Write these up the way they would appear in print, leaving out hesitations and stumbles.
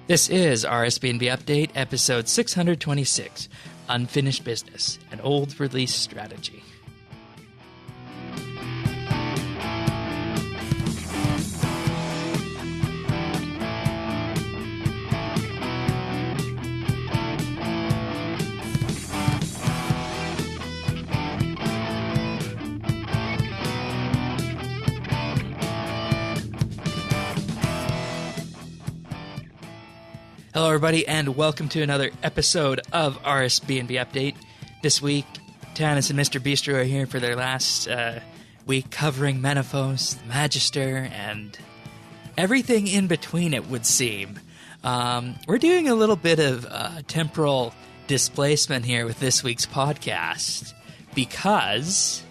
This is RSBANDB Update, episode 626, Unfinished Business, an old release strategy. Hello, everybody, and welcome to another episode of RSBANDB Update. This week, Tanis and Mr. Bistro are here for their last week covering Menaphos, the Magister, and everything in between, it would seem. We're doing a little bit of temporal displacement here with this week's podcast because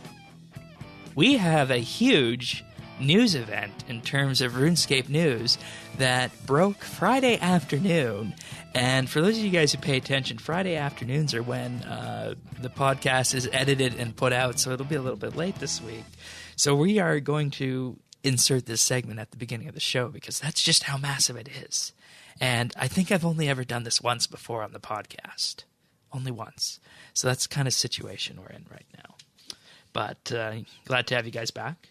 we have a huge news event in terms of RuneScape news that broke Friday afternoon. And for those of you guys who pay attention, Friday afternoons are when the podcast is edited and put out, so it'll be a little bit late this week. So we are going to insert this segment at the beginning of the show because that's just how massive it is. And I think I've only ever done this once before on the podcast. Only once. So that's the kind of situation we're in right now. But glad to have you guys back.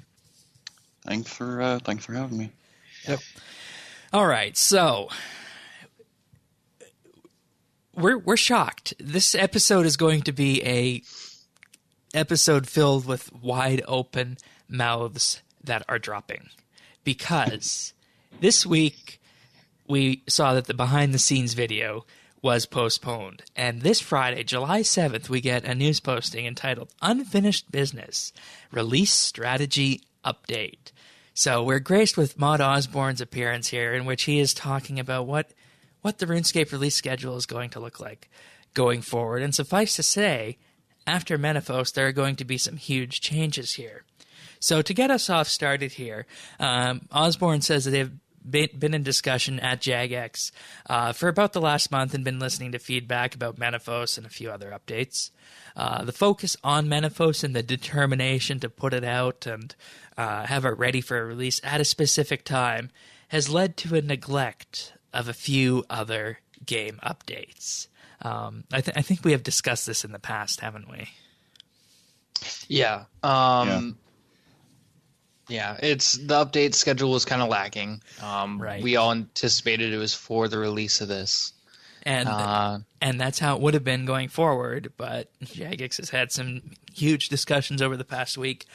Thanks for having me. Yep. All right, so we're shocked. This episode is going to be a episode filled with wide open mouths that are dropping because this week we saw that the behind the scenes video was postponed, and this Friday, July 7th, we get a news posting entitled Unfinished Business Release Strategy Update. So we're graced with Mod Osborne's appearance here, in which he is talking about what the RuneScape release schedule is going to look like going forward. And suffice to say, after Menaphos, there are going to be some huge changes here. So to get us off started here, Osborne says that they've been in discussion at Jagex for about the last month and been listening to feedback about Menaphos and a few other updates. The focus on Menaphos and the determination to put it out and have it ready for a release at a specific time has led to a neglect of a few other game updates. I think we have discussed this in the past, haven't we? Yeah. Yeah, it's the update schedule was kind of lacking. Right. We all anticipated it was for the release of this. And that's how it would have been going forward, but Jagex has had some huge discussions over the past week,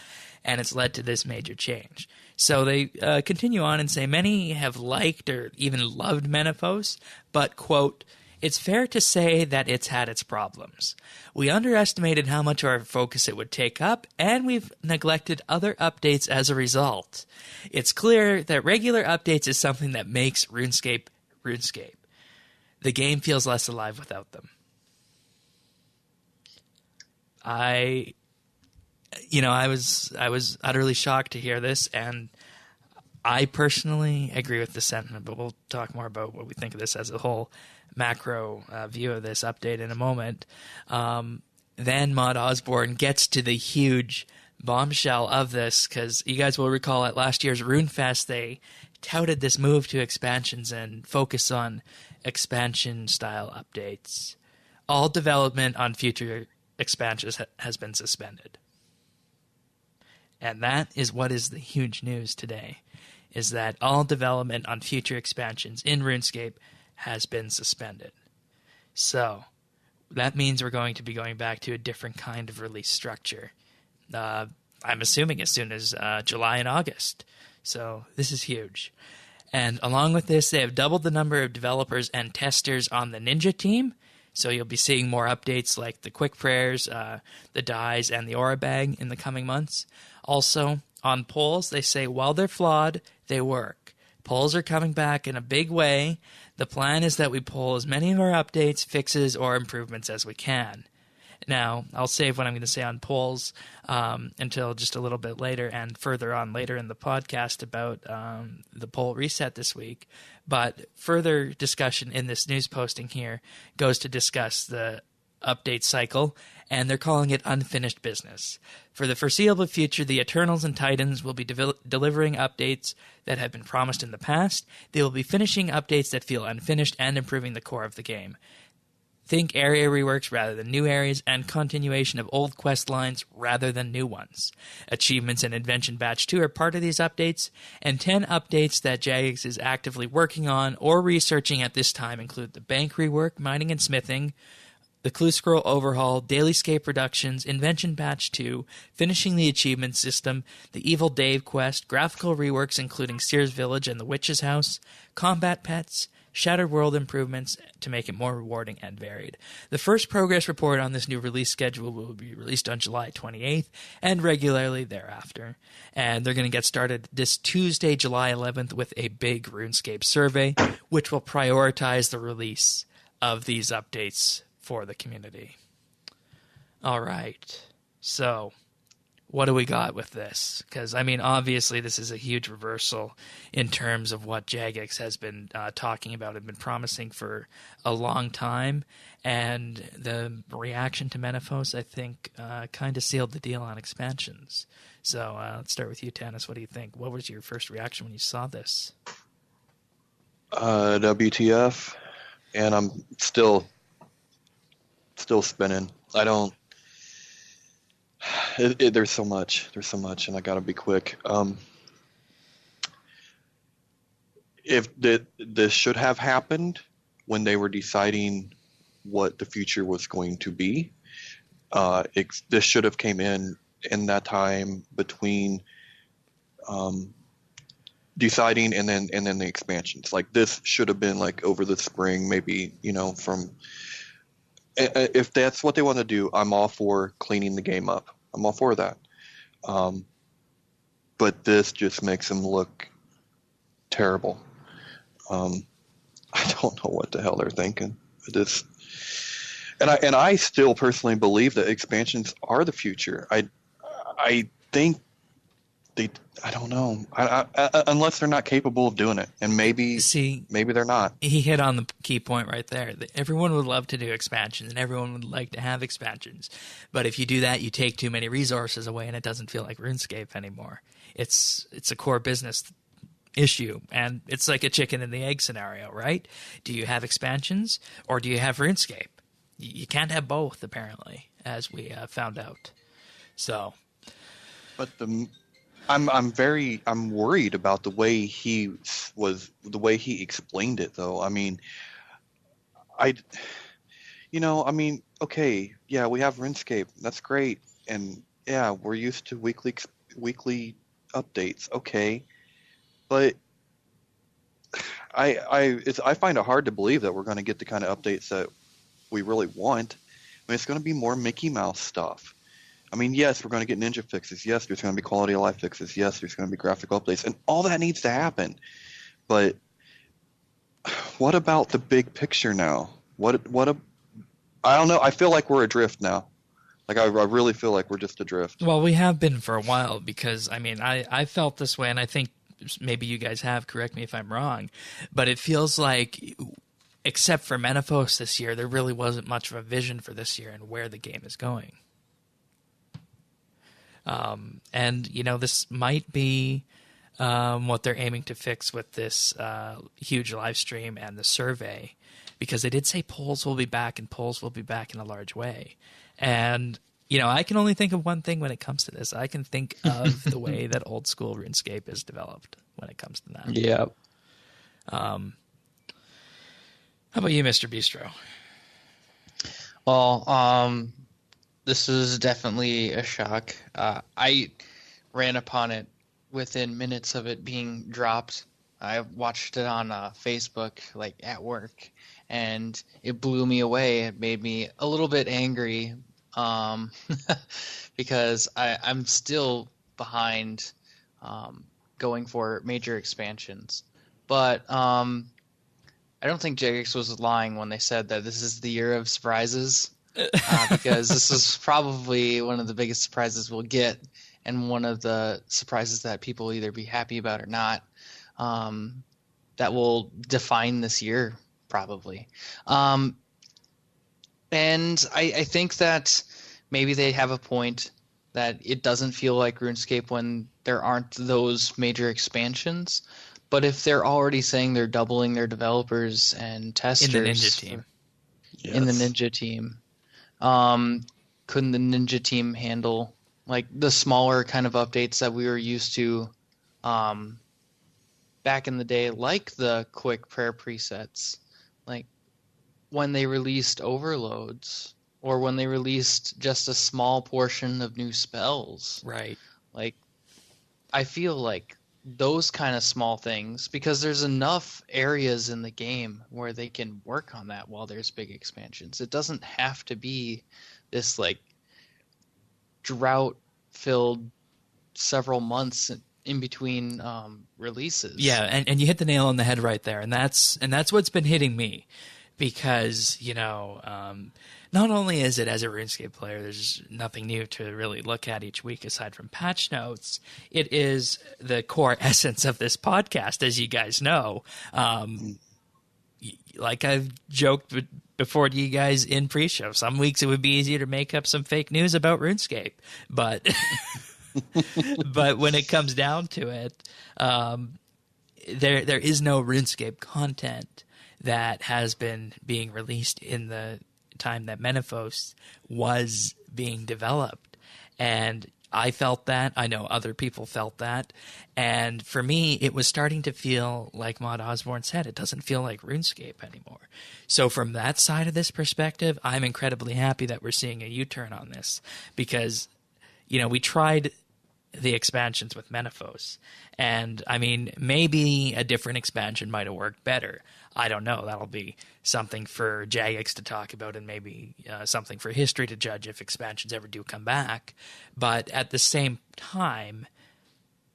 and it's led to this major change. So they continue on and say, many have liked or even loved Menaphos, but, quote, it's fair to say that it's had its problems. We underestimated how much of our focus it would take up, and we've neglected other updates as a result. It's clear that regular updates is something that makes RuneScape RuneScape. The game feels less alive without them. I was utterly shocked to hear this, and I personally agree with the sentiment, but we'll talk more about what we think of this as a whole macro view of this update in a moment. Then Mod Osborne gets to the huge bombshell of this, because you guys will recall at last year's RuneFest, they touted this move to expansions and focus on expansion-style updates. All development on future expansions has been suspended. And that is what is the huge news today, is that all development on future expansions in RuneScape has been suspended. So that means we're going to be going back to a different kind of release structure. I'm assuming as soon as July and August. So this is huge. And along with this, they have doubled the number of developers and testers on the Ninja team. So you'll be seeing more updates like the Quick Prayers, the Dyes, and the Aura Bag in the coming months. Also, on polls, they say while they're flawed, they work. Polls are coming back in a big way. The plan is that we pull as many of our updates, fixes, or improvements as we can. Now, I'll save what I'm going to say on polls until just a little bit later and further on later in the podcast about the poll reset this week. But further discussion in this news posting here goes to discuss the update cycle, and they're calling it Unfinished Business. For the foreseeable future, the Eternals and Titans will be delivering updates that have been promised in the past. They will be finishing updates that feel unfinished and improving the core of the game. Think area reworks rather than new areas, and continuation of old quest lines rather than new ones. Achievements in Invention Batch 2 are part of these updates, and 10 updates that Jagex is actively working on or researching at this time include the bank rework, mining and smithing, the Clue Scroll overhaul, Dailyscape reductions, Invention Batch 2, finishing the achievement system, the Evil Dave quest, graphical reworks including Sears Village and the Witch's House, combat pets, Shattered World improvements to make it more rewarding and varied. The first progress report on this new release schedule will be released on July 28th and regularly thereafter. And they're going to get started this Tuesday, July 11th with a big RuneScape survey, which will prioritize the release of these updates for the community. All right. So, what do we got with this? Because, I mean, obviously this is a huge reversal in terms of what Jagex has been talking about and been promising for a long time. And the reaction to Menaphos, I think, kind of sealed the deal on expansions. So let's start with you, Tanis. What do you think? What was your first reaction when you saw this? WTF. And I'm still spinning. I don't... there's so much, and I gotta be quick. If this should have happened when they were deciding what the future was going to be, this should have came in that time between deciding and then the expansions. Like, this should have been like over the spring, maybe, from. If that's what they want to do, I'm all for cleaning the game up. I'm all for that. But this just makes them look terrible. I don't know what the hell they're thinking. And I still personally believe that expansions are the future. I think I don't know. Unless they're not capable of doing it, and maybe they're not. He hit on the key point right there. That everyone would love to do expansions, and everyone would like to have expansions. But if you do that, you take too many resources away, and it doesn't feel like RuneScape anymore. It's a core business issue, and it's like a chicken and the egg scenario, right? Do you have expansions, or do you have RuneScape? You can't have both, apparently, as we found out. So, but I'm worried about the way he explained it, though. I mean, okay, yeah, we have RuneScape. That's great. And yeah, we're used to weekly updates. Okay. But I find it hard to believe that we're going to get the kind of updates that we really want. I mean, it's going to be more Mickey Mouse stuff. I mean, yes, we're going to get ninja fixes. Yes, there's going to be quality of life fixes. Yes, there's going to be graphical updates, and all that needs to happen. But what about the big picture now? I don't know. I feel like we're adrift now. Like, I really feel like we're just adrift. Well, we have been for a while, because, I mean, I felt this way, and I think maybe you guys have. Correct me if I'm wrong. But it feels like, except for Menaphos this year, there really wasn't much of a vision for this year and where the game is going. And, this might be what they're aiming to fix with this huge live stream and the survey, because they did say polls will be back, and polls will be back in a large way. And, I can only think of one thing when it comes to this. I can think of the way that old school RuneScape is developed when it comes to that. Yeah. How about you, Mr. Bistro? Well, this is definitely a shock. I ran upon it within minutes of it being dropped. I watched it on Facebook, like at work, and it blew me away. It made me a little bit angry, because I'm still behind going for major expansions. But I don't think Jagex was lying when they said that this is the year of surprises. Because this is probably one of the biggest surprises we'll get, and one of the surprises that people will either be happy about or not, that will define this year, probably. And I think that maybe they have a point that it doesn't feel like RuneScape when there aren't those major expansions. But if they're already saying they're doubling their developers and testers In the Ninja team. in the Ninja team, couldn't the Ninja team handle like the smaller kind of updates that we were used to back in the day, like the quick prayer presets, like when they released overloads or when they released just a small portion of new spells. Right. Like, I feel like those kind of small things, because there's enough areas in the game where they can work on that while there's big expansions. It doesn't have to be this like drought filled several months in between releases. Yeah, and you hit the nail on the head right there, and that's what's been hitting me, because not only is it, as a RuneScape player, there's nothing new to really look at each week aside from patch notes. It is the core essence of this podcast, as you guys know. Like I've joked before to you guys in pre-show, some weeks it would be easier to make up some fake news about RuneScape, but but when it comes down to it, there is no RuneScape content that has been being released in the time that Menaphos was being developed. And I felt that. I know other people felt that. And for me, it was starting to feel like Maud Osborne said, it doesn't feel like RuneScape anymore. So from that side of this perspective, I'm incredibly happy that we're seeing a U-turn on this, because, we tried the expansions with Menaphos, and I mean, maybe a different expansion might have worked better. I don't know. That'll be something for Jagex to talk about, and maybe something for history to judge if expansions ever do come back. But at the same time,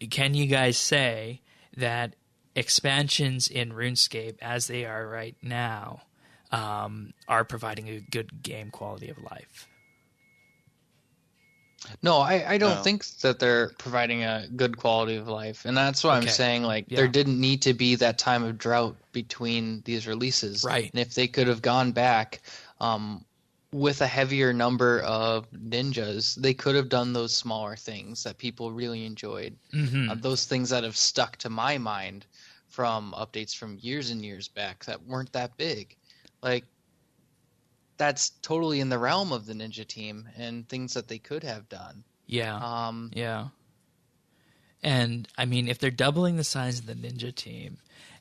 can you guys say that expansions in RuneScape, as they are right now, are providing a good game quality of life? No, I don't No. think that they're providing a good quality of life. And that's why I'm saying, like, there didn't need to be that time of drought between these releases. Right. And if they could have gone back with a heavier number of ninjas, they could have done those smaller things that people really enjoyed. Mm-hmm. Those things that have stuck to my mind from updates from years and years back that weren't that big. Like, that's totally in the realm of the Ninja team and things that they could have done. Yeah. Yeah. And I mean, if they're doubling the size of the Ninja team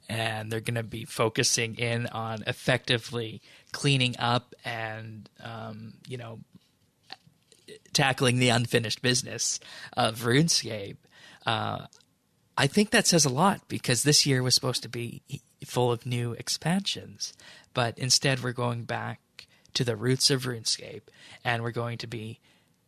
and they're going to be focusing in on effectively cleaning up and, tackling the unfinished business of RuneScape, I think that says a lot, because this year was supposed to be full of new expansions, but instead we're going back to the roots of RuneScape, and we're going to be,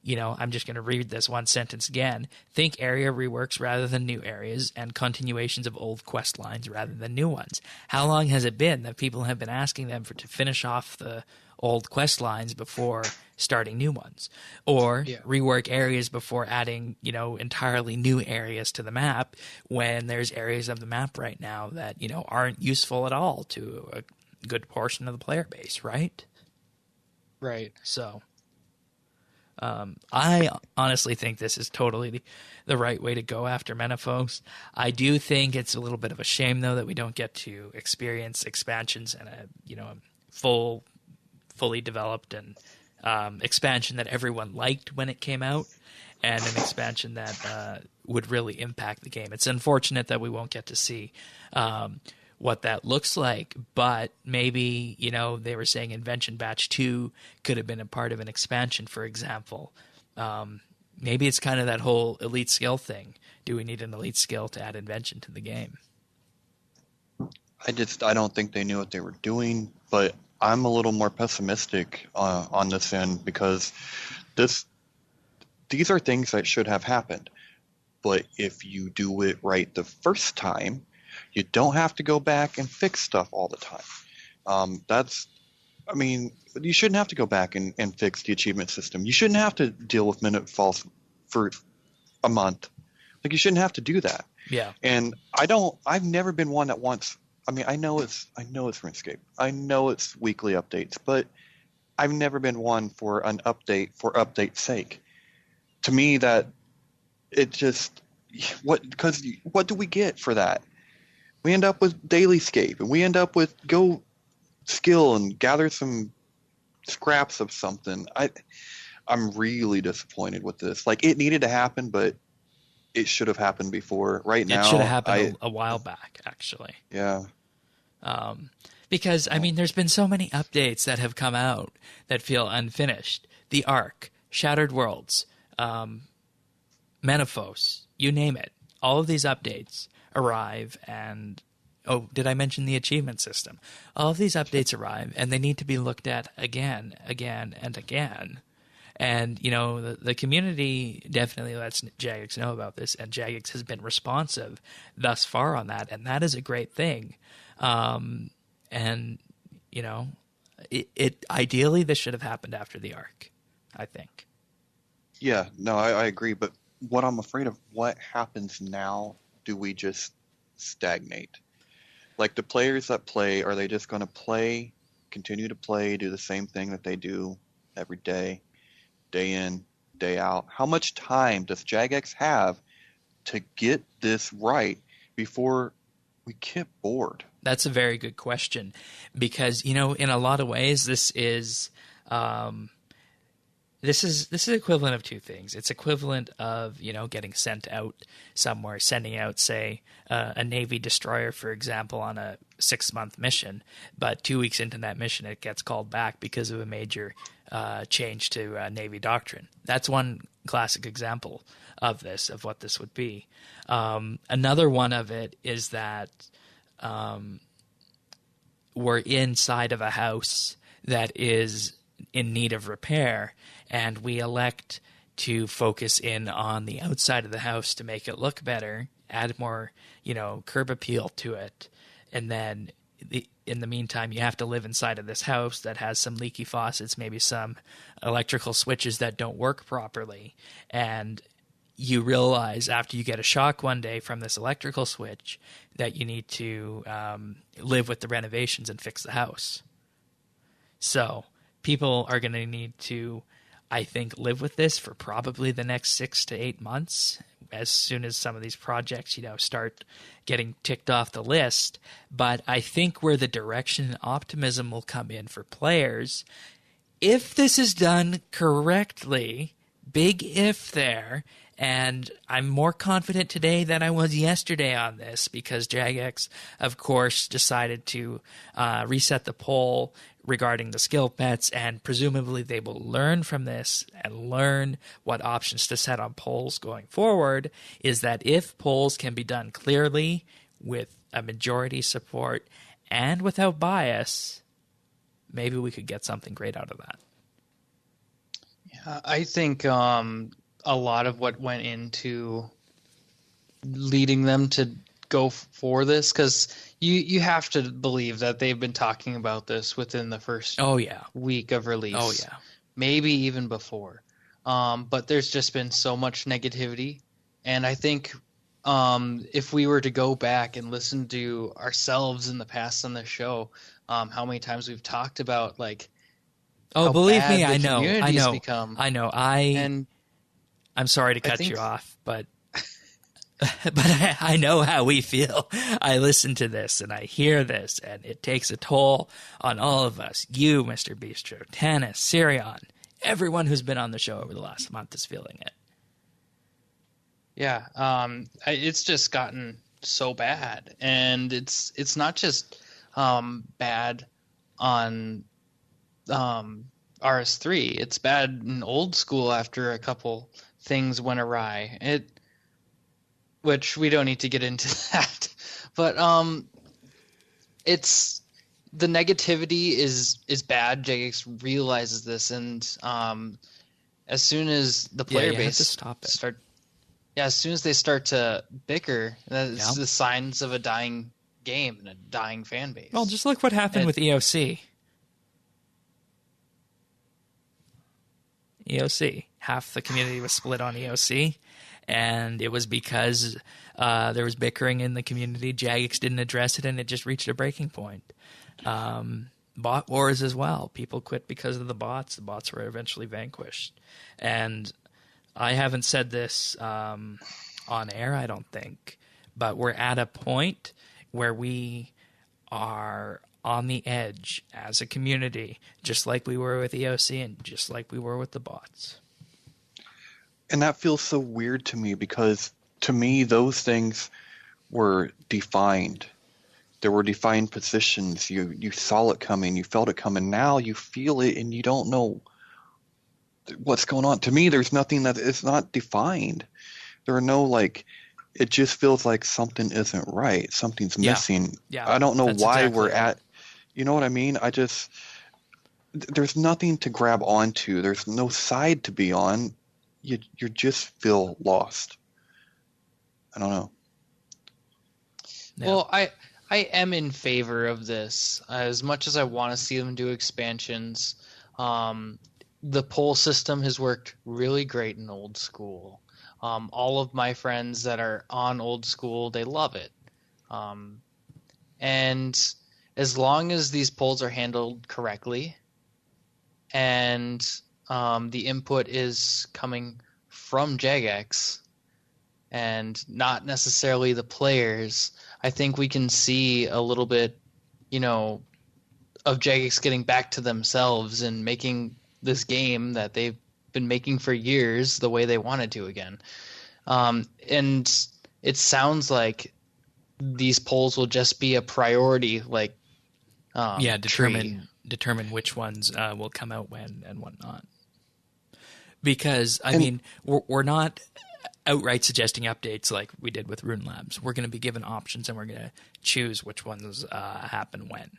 I'm just going to read this one sentence again. Think area reworks rather than new areas, and continuations of old quest lines rather than new ones. How long has it been that people have been asking them to finish off the old quest lines before starting new ones? Or rework areas before adding, entirely new areas to the map, when there's areas of the map right now that, aren't useful at all to a good portion of the player base, right? Right. So I honestly think this is totally the right way to go after Menaphos. I do think it's a little bit of a shame, though, that we don't get to experience expansions and a fully developed and expansion that everyone liked when it came out, and an expansion that would really impact the game. It's unfortunate that we won't get to see what that looks like, but maybe, they were saying Invention Batch 2 could have been a part of an expansion, for example. Maybe it's kind of that whole elite skill thing. Do we need an elite skill to add invention to the game? I don't think they knew what they were doing, but I'm a little more pessimistic on this end, because these are things that should have happened. But if you do it right the first time, you don't have to go back and fix stuff all the time. You shouldn't have to go back and fix the achievement system. You shouldn't have to deal with minute falls for a month. Like, you shouldn't have to do that. Yeah. And I've never been one that wants, I know it's RuneScape. I know it's weekly updates, but I've never been one for an update for update's sake. To me, that it just because what do we get for that? We end up with dailyscape, and we end up with go skill and gather some scraps of something. I'm really disappointed with this. Like, it needed to happen, but it should have happened before. Right now, it should have happened a while back, actually. Yeah. Because, I mean, there's been so many updates that have come out that feel unfinished. The Ark, Shattered Worlds, Menaphos, you name it. All of these updates arrive and... Oh, did I mention the achievement system? All of these updates arrive, and they need to be looked at again, and again. And, you know, the community definitely lets Jagex know about this, and Jagex has been responsive thus far on that, and that is a great thing. And, you know, it ideally this should have happened after the Ark, I think. Yeah, no, I agree. But what I'm afraid of, what happens now? Do we just stagnate? Like, the players that play, are they just going to play, continue to play, do the same thing that they do every day, day in, day out? How much time does Jagex have to get this right before we get bored? That's a very good question, because, you know, in a lot of ways, this is equivalent of two things. It's equivalent of, you know, getting sent out somewhere, sending out, say, a Navy destroyer, for example, on a 6-month mission, but 2 weeks into that mission, it gets called back because of a major change to Navy doctrine. That's one classic example of this, of what this would be. Another one of it is that we're inside of a house that is in need of repair, and we elect to focus in on the outside of the house to make it look better, add more, you know, curb appeal to it, and then in the meantime, you have to live inside of this house that has some leaky faucets, maybe some electrical switches that don't work properly, and you realize after you get a shock one day from this electrical switch that you need to live with the renovations and fix the house. So people are going to need to, I think, live with this for probably the next 6 to 8 months, as soon as some of these projects, you know, start getting ticked off the list. But I think where the direction and optimism will come in for players, if this is done correctly, big if there, and I'm more confident today than I was yesterday on this, because Jagex, of course, decided to reset the poll regarding the skill pets, and presumably they will learn from this and learn what options to set on polls going forward, is that if polls can be done clearly with a majority support and without bias, maybe we could get something great out of that. Yeah, I think a lot of what went into leading them to go for this, because you have to believe that they've been talking about this within the first week of release. Oh, yeah. Maybe even before. But there's just been so much negativity. And I think if we were to go back and listen to ourselves in the past on the show, how many times we've talked about, like, oh, believe me, I know. Become. I know. I'm sorry to cut you off, but I know how we feel. I listen to this and I hear this, and it takes a toll on all of us. You, Mr. Bistro, Tannis, Sirion, everyone who's been on the show over the last month is feeling it. Yeah, it's just gotten so bad, and it's not just bad on RS3. It's bad in old school after a couple things went awry. Which we don't need to get into that, but it's the negativity is bad. Jagex realizes this, and as soon as the player base as soon as they start to bicker, that's the signs of a dying game and a dying fan base. Well, just look what happened with EOC. Half the community was split on EOC. And it was because there was bickering in the community. Jagex didn't address it, and it just reached a breaking point. bot wars as well. People quit because of the bots. The bots were eventually vanquished. And I haven't said this on air, I don't think, but we're at a point where we are on the edge as a community, just like we were with EOC and just like we were with the bots. And that feels so weird to me because to me, those things were defined. There were defined positions. You saw it coming. You felt it coming. Now you feel it and you don't know what's going on. To me, there's nothing that is not defined. There are no, like, it just feels like something isn't right. Something's missing. Yeah, I don't know why exactly we're right. at, you know what I mean? There's nothing to grab onto. There's no side to be on. You just feel lost. I don't know. Yeah. Well, I am in favor of this. As much as I want to see them do expansions, the poll system has worked really great in old school. All of my friends that are on old school, they love it. And as long as these polls are handled correctly and the input is coming from Jagex and not necessarily the players, I think we can see a little bit, of Jagex getting back to themselves and making this game that they've been making for years the way they wanted to again. And it sounds like these polls will just be a priority, like determine which ones will come out when and whatnot. Because I mean, we're not outright suggesting updates like we did with Rune Labs. We're going to be given options and we're going to choose which ones happen when.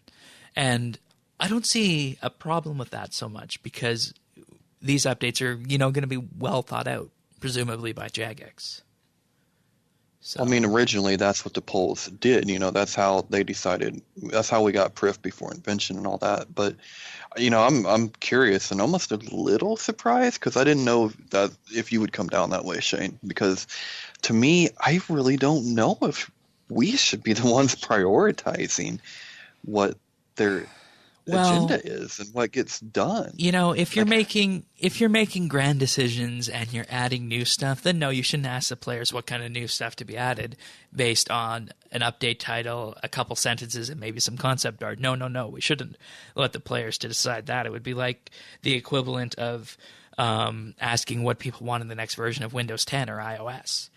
And I don't see a problem with that so much because these updates are, going to be well thought out, presumably by Jagex. So. I mean, originally that's what the polls did. That's how they decided. That's how we got Priff before Invention and all that. But, I'm curious and almost a little surprised because I didn't know that if you would come down that way, Shane. Because to me, I really don't know if we should be the ones prioritizing what their agenda is and what gets done. If you're making grand decisions and you're adding new stuff, then no, you shouldn't ask the players what kind of new stuff to be added based on an update title, a couple sentences, and maybe some concept art. No. We shouldn't let the players to decide that. It would be like the equivalent of asking what people want in the next version of Windows 10 or iOS,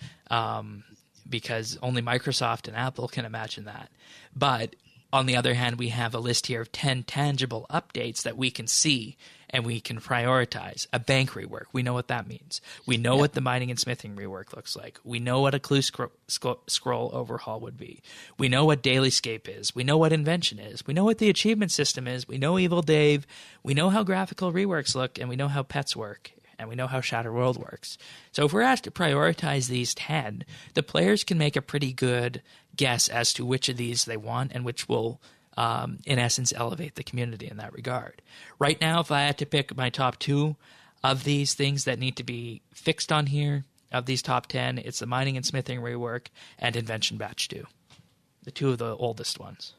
because only Microsoft and Apple can imagine that. But on the other hand, we have a list here of 10 tangible updates that we can see and we can prioritize. A bank rework, we know what that means. We know what the mining and smithing rework looks like. We know what a clue scroll overhaul would be. We know what Dailyscape is. We know what Invention is. We know what the achievement system is. We know Evil Dave. We know how graphical reworks look, and we know how pets work. And we know how Shattered World works. So if we're asked to prioritize these 10, the players can make a pretty good guess as to which of these they want and which will, in essence, elevate the community in that regard. Right now, if I had to pick my top 2 of these things that need to be fixed on here, of these top 10, it's the Mining and Smithing rework and Invention Batch 2. The 2 of the oldest ones.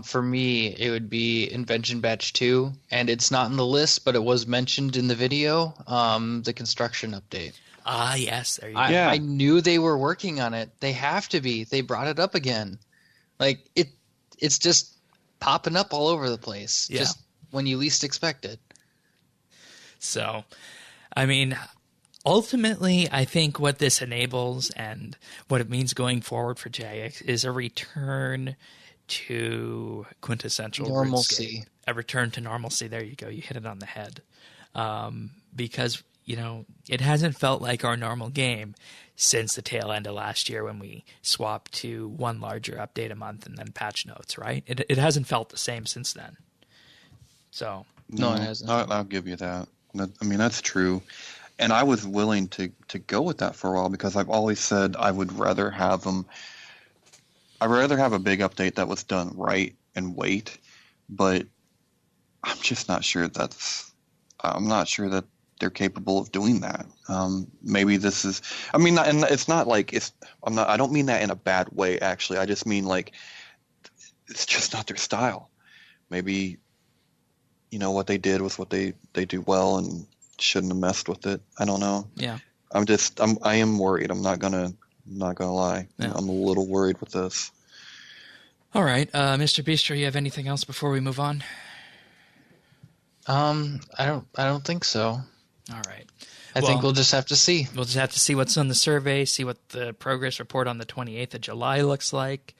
For me, it would be Invention Batch 2, and it's not in the list, but it was mentioned in the video, the construction update. Ah, yes, there you go. I knew they were working on it. They have to be. They brought it up again. Like, it's just popping up all over the place, just when you least expect it. So, I mean, ultimately, I think what this enables and what it means going forward for Jagex is a return to quintessential normalcy. RuneScape. A return to normalcy. There you go. You hit it on the head. Because, it hasn't felt like our normal game since the tail end of last year when we swapped to one larger update a month and then patch notes, right? It hasn't felt the same since then. So no, it hasn't. I'll give you that. I mean, that's true. And I was willing to go with that for a while because I've always said I would rather have them. I'd rather have a big update that was done right and wait, but I'm just not sure I'm not sure that they're capable of doing that. Maybe this is, I mean, and it's not like I don't mean that in a bad way, actually. I just mean like it's just not their style. Maybe, what they did was what they do well and shouldn't have messed with it. I don't know. Yeah. I am worried. I'm not gonna lie. Yeah. I'm a little worried with this. All right, Mr. Bistro, you have anything else before we move on? I don't think so. All right. I think we'll just have to see. We'll just have to see what's on the survey, see what the progress report on the 28th of July looks like,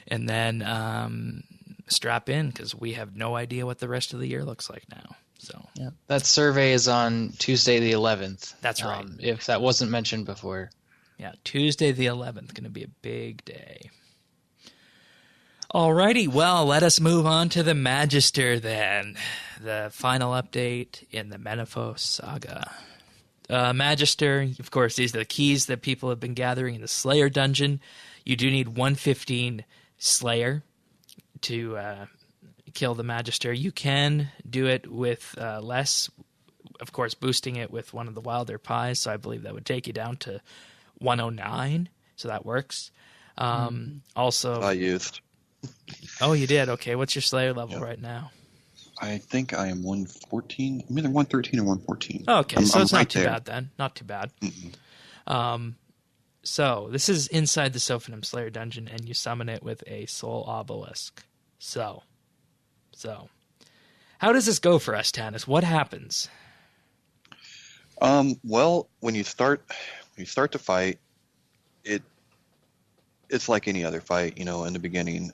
and then strap in because we have no idea what the rest of the year looks like now. So yeah, that survey is on Tuesday the 11th. That's right. If that wasn't mentioned before. Yeah, Tuesday the 11th, going to be a big day. Alrighty, well, let us move on to the Magister then. The final update in the Menaphos saga. Magister, of course, these are the keys that people have been gathering in the Slayer dungeon. You do need 115 Slayer to kill the Magister. You can do it with less, of course, boosting it with one of the Wilder Pies, so I believe that would take you down to 109, so that works. Also, I used. Oh, you did? Okay, what's your Slayer level right now? I think I am 114. I'm either 113 or 114. Okay, so it's right not too there. bad then. Not too bad. So this is inside the Sophanum Slayer dungeon, and you summon it with a Soul Obelisk. So, how does this go for us, Tanis? What happens? Well, when you start to fight, it's like any other fight, in the beginning.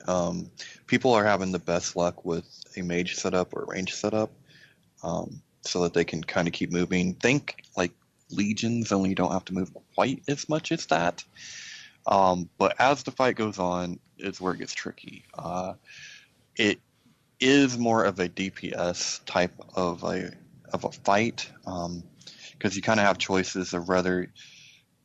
People are having the best luck with a mage setup or range setup, so that they can kind of keep moving. Think like legions, only you don't have to move quite as much as that. But as the fight goes on, is where it gets tricky. It is more of a DPS type of a fight, because you kind of have choices of whether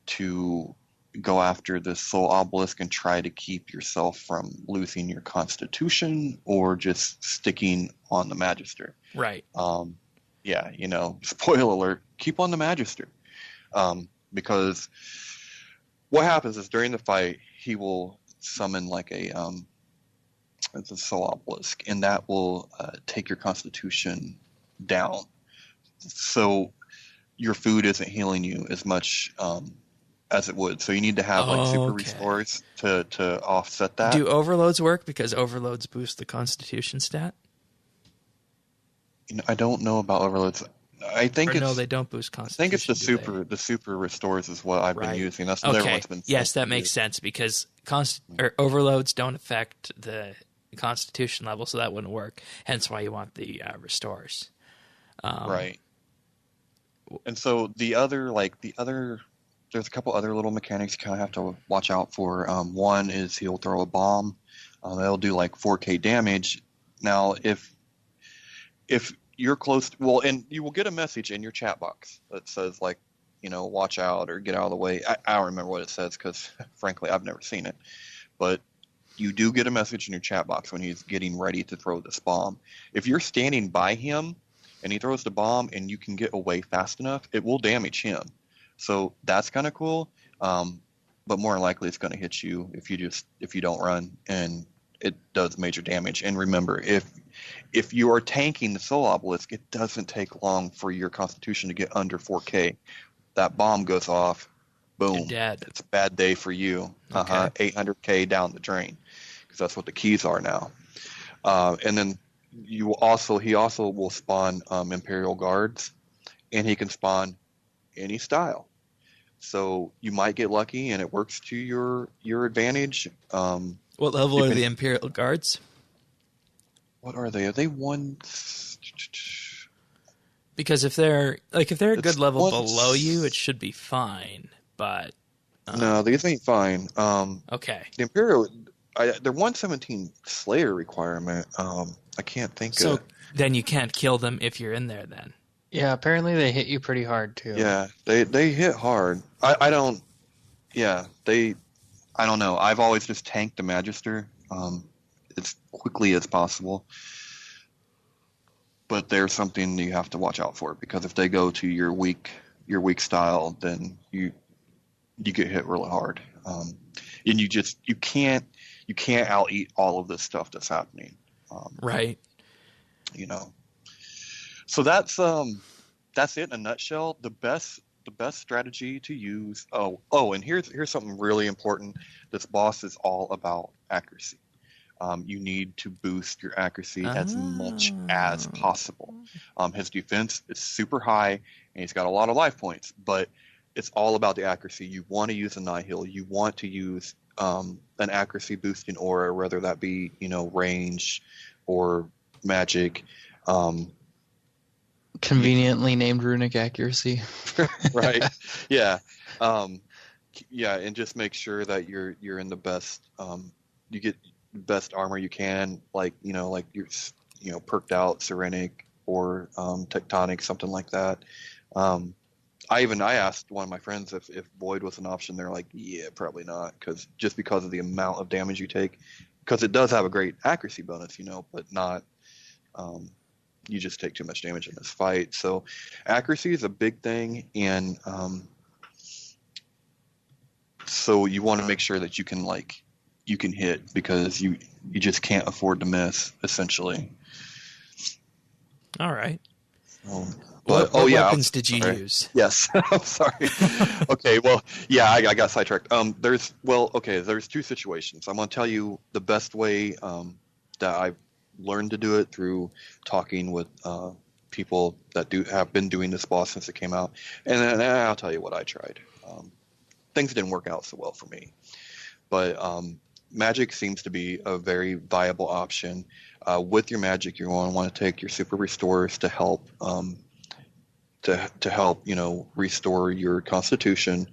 to go after the Soul Obelisk and try to keep yourself from losing your constitution, or just sticking on the Magister. Right. Yeah, spoiler alert, keep on the Magister. Because what happens is during the fight, he will summon like it's a Soul Obelisk, and that will take your constitution down. So your food isn't healing you as much as it would. So you need to have super restores to offset that. Do overloads work? Because overloads boost the constitution stat? I don't know about overloads. I think no, they don't boost constitution. I think it's the super restores is what I've been using. That's what everyone's been saying. Yes, that makes sense because overloads don't affect the constitution level, so that wouldn't work. Hence why you want the restores. Right. And so there's a couple other little mechanics you kind of have to watch out for. One is he'll throw a bomb. It'll do like 4k damage. Now, if you're close, and you will get a message in your chat box that says like, watch out or get out of the way. I don't remember what it says because, frankly, I've never seen it. But you do get a message in your chat box when he's getting ready to throw this bomb. If you're standing by him and he throws the bomb and you can get away fast enough, it will damage him. So that's kind of cool. But more likely it's going to hit you if you don't run, and it does major damage. And remember, if you are tanking the Soul Obelisk, it doesn't take long for your constitution to get under 4k. That bomb goes off, boom. You're dead. It's a bad day for you. Okay. 800k down the drain, because that's what the keys are now. And then he also will spawn Imperial Guards, and he can spawn any style. So you might get lucky and it works to your advantage. What level are the Imperial Guards? What are they? Are they one? Because if they're a good level below you, it should be fine. But no, these ain't fine. Okay. The Imperial, they're 117 Slayer requirement. I can't think. So then you can't kill them if you're in there. Then. Yeah, apparently they hit you pretty hard too. Yeah, they hit hard. I don't. Yeah, I don't know. I've always just tanked the Magister as quickly as possible. But there's something you have to watch out for, because if they go to your weak style, then you get hit really hard. And you can't you can't out eat all of this stuff that's happening. Right. You know. So that's it in a nutshell. The best strategy to use. And here's something really important. This boss is all about accuracy. You need to boost your accuracy as much as possible. His defense is super high, and he's got a lot of life points, but it's all about the accuracy. You want to use a Nihil. You want to use an accuracy boosting aura, whether that be, range or magic. Conveniently named runic accuracy. Right. Yeah. And just make sure that you're in the best, you get the best armor you can, like you're, perked out Serenic or Tectonic, something like that. I asked one of my friends if Void was an option. They're like, yeah, probably not, because of the amount of damage you take, because it does have a great accuracy bonus, but not, you just take too much damage in this fight. So accuracy is a big thing, and so you want to make sure that you can hit, because you just can't afford to miss, essentially. All right. What weapons did you use? Yes, I'm sorry. Okay, well, yeah, I got sidetracked. There's two situations. I'm going to tell you the best way that I've learned to do it, through talking with people that have been doing this boss since it came out, and then I'll tell you what I tried. Things didn't work out so well for me, but magic seems to be a very viable option. With your magic, you're going to want to take your super restorers to help restore your constitution.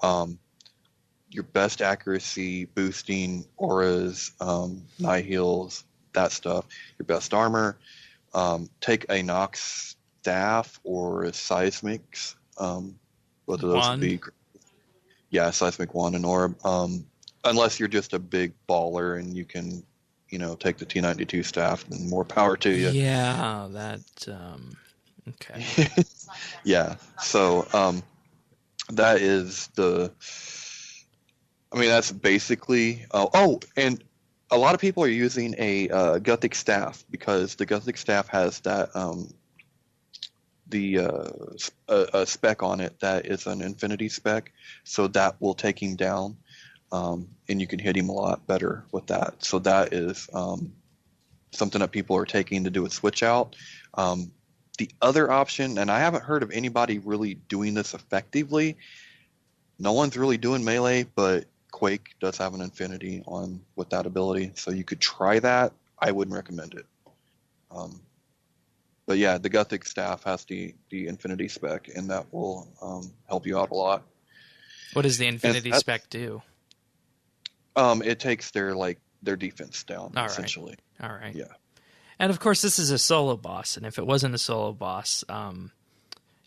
Your best accuracy boosting auras, Nihils, that stuff. Your best armor. Take a Nox staff or a Seismics. Both of those would be. Yeah, Seismic Wand and Orb. Unless you're just a big baller and you can, take the T92 staff, then more power to you. Yeah, that. Okay. Yeah. So that is that's basically. And a lot of people are using a Gothic staff, because the Gothic staff has that a spec on it that is an infinity spec, so that will take him down, and you can hit him a lot better with that. So that is something that people are taking to do a switch out. The other option, and I haven't heard of anybody really doing this effectively. No one's really doing melee, but Quake does have an infinity on with that ability, so you could try that. I wouldn't recommend it. But yeah, the Gothic staff has the infinity spec, and that will help you out a lot. What does the infinity spec do? It takes their defense down, all essentially. Right. All right. Yeah. And of course, this is a solo boss, and if it wasn't a solo boss,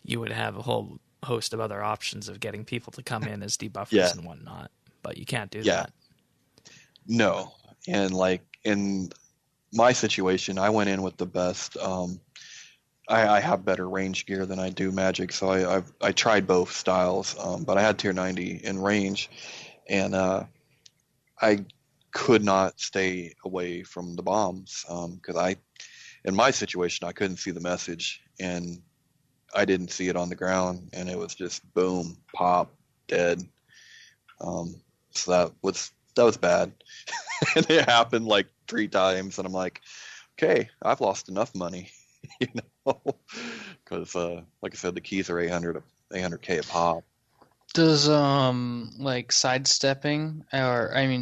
you would have a whole host of other options of getting people to come in as debuffers and whatnot. But you can't do that. No. And in my situation, I went in with the best. I have better range gear than I do magic, so I tried both styles, but I had tier 90 in range, and I could not stay away from the bombs, because in my situation, I couldn't see the message, and I didn't see it on the ground, and it was just boom, pop, dead. So that was bad. And it happened 3 times, and I'm like, okay, I've lost enough money, because like I said, the keys are 800K a pop. Does sidestepping,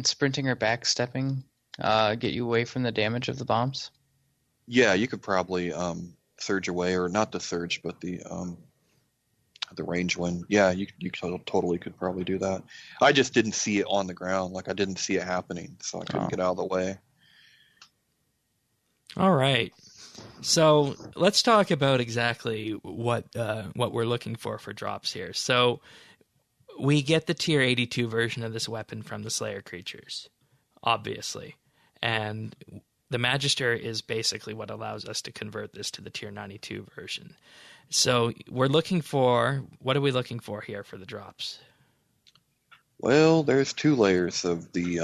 sprinting or backstepping, get you away from the damage of the bombs? Yeah, you could probably surge away, or not the surge, but the range one. Yeah, you totally could probably do that. I just didn't see it on the ground. I didn't see it happening, so I couldn't get out of the way. All right. So let's talk about exactly what we're looking for drops here. So we get the tier 82 version of this weapon from the Slayer creatures, obviously. And the Magister is basically what allows us to convert this to the tier 92 version. So what are we looking for here for the drops? Well, there's 2 layers of the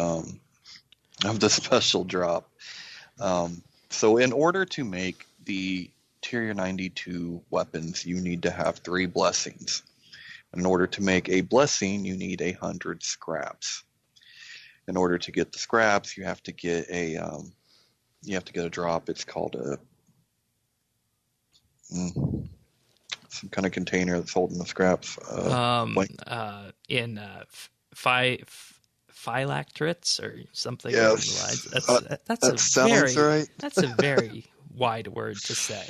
of the special drop. So in order to make the Tier 92 weapons, you need to have 3 blessings. In order to make a blessing, you need 100 scraps. In order to get the scraps, you have to get a drop. It's called some kind of container that's holding the scraps. Phylacteries or something Yes. along the lines. That sounds right. That's a very wide word to say.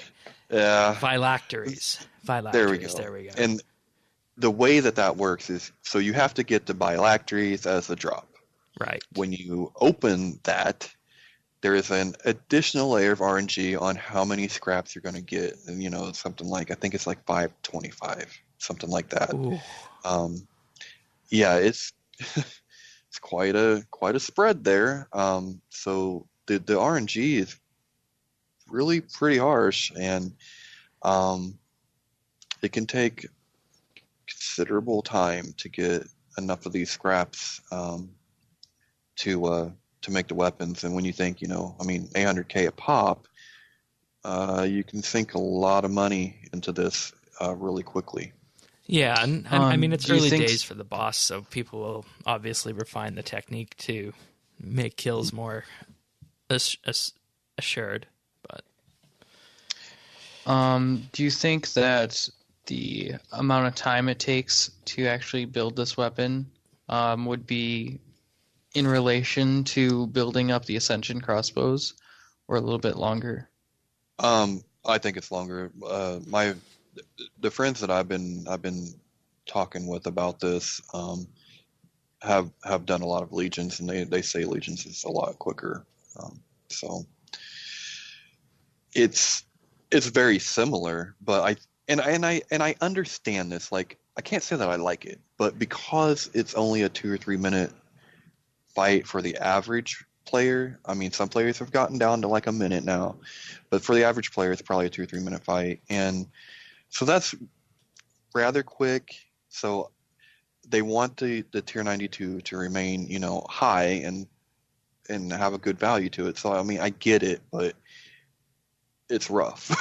Yeah. Phylacteries. There we go. And the way that works is, so you have to get the phylacteries as a drop. Right. When you open that, there is an additional layer of RNG on how many scraps you're going to get. And, something like, I think it's like 525, something like that. Ooh. Yeah, it's it's quite a spread there. So the RNG is really pretty harsh, and it can take considerable time to get enough of these scraps to make the weapons. And when you think, 800K a pop, you can sink a lot of money into this really quickly. Yeah, and I mean, it's early days for the boss, so people will obviously refine the technique to make kills more assured. But do you think that the amount of time it takes to actually build this weapon would be in relation to building up the Ascension crossbows, or a little bit longer? I think it's longer. The friends that I've been talking with about this have done a lot of Legions, and they say Legions is a lot quicker. So it's very similar, but I understand this. Like, I can't say that I like it, but because it's only a 2 or 3 minute fight for the average player. I mean, some players have gotten down to like a minute now, but for the average player, it's probably a 2 or 3 minute fight. And so that's rather quick. So they want the Tier 92 to remain, high and have a good value to it. So, I mean, I get it, but it's rough.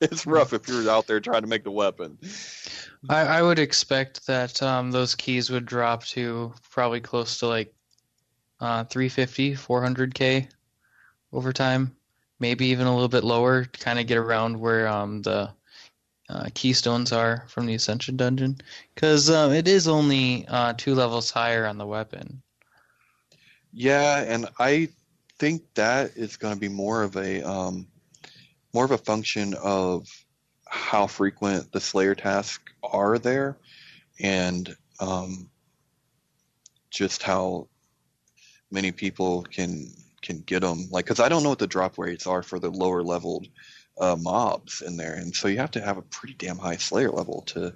It's rough if you're out there trying to make the weapon. I would expect that those keys would drop to probably close to like 350, 400K over time. Maybe even a little bit lower to kind of get around where the keystones are from the Ascension dungeon. Because it is only 2 levels higher on the weapon. Yeah, and I think that is going to be more of a function of how frequent the Slayer tasks are there, and just how many people can get them. Like, because I don't know what the drop rates are for the lower leveled mobs in there, and so you have to have a pretty damn high Slayer level to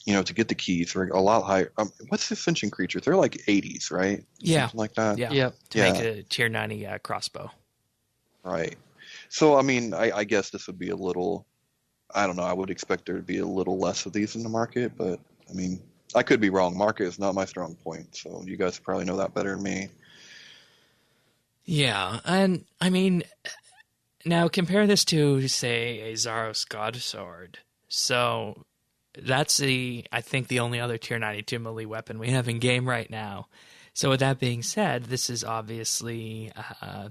to get the keys. Or a lot higher. What's the Ascension creatures? They're like 80s, right? Yeah, something like that. Yeah, to make a Tier 90 crossbow. Right. So, I mean, I guess this would be a little, I don't know, I would expect there to be a little less of these in the market, but, I mean, I could be wrong. Market is not my strong point, so you guys probably know that better than me. Yeah, and, I mean, now compare this to, say, a Zaros Godsword. So, that's I think the only other Tier 92 melee weapon we have in game right now. So with that being said, this is obviously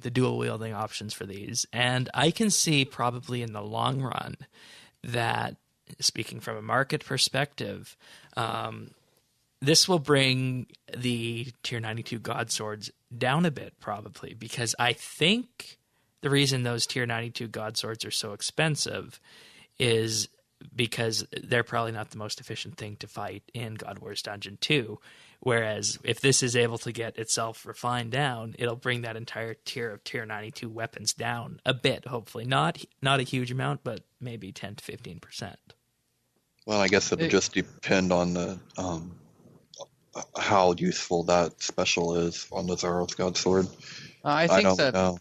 the dual wielding options for these. And I can see probably in the long run that, speaking from a market perspective, this will bring the Tier 92 God Swords down a bit probably, because I think the reason those Tier 92 God Swords are so expensive is because they're probably not the most efficient thing to fight in God Wars Dungeon 2. Whereas if this is able to get itself refined down, it'll bring that entire tier of Tier 92 weapons down a bit, hopefully. Not a huge amount, but maybe 10 to 15%. Well, I guess it'll just depend on the how useful that special is on the Zaros God Sword. I don't know.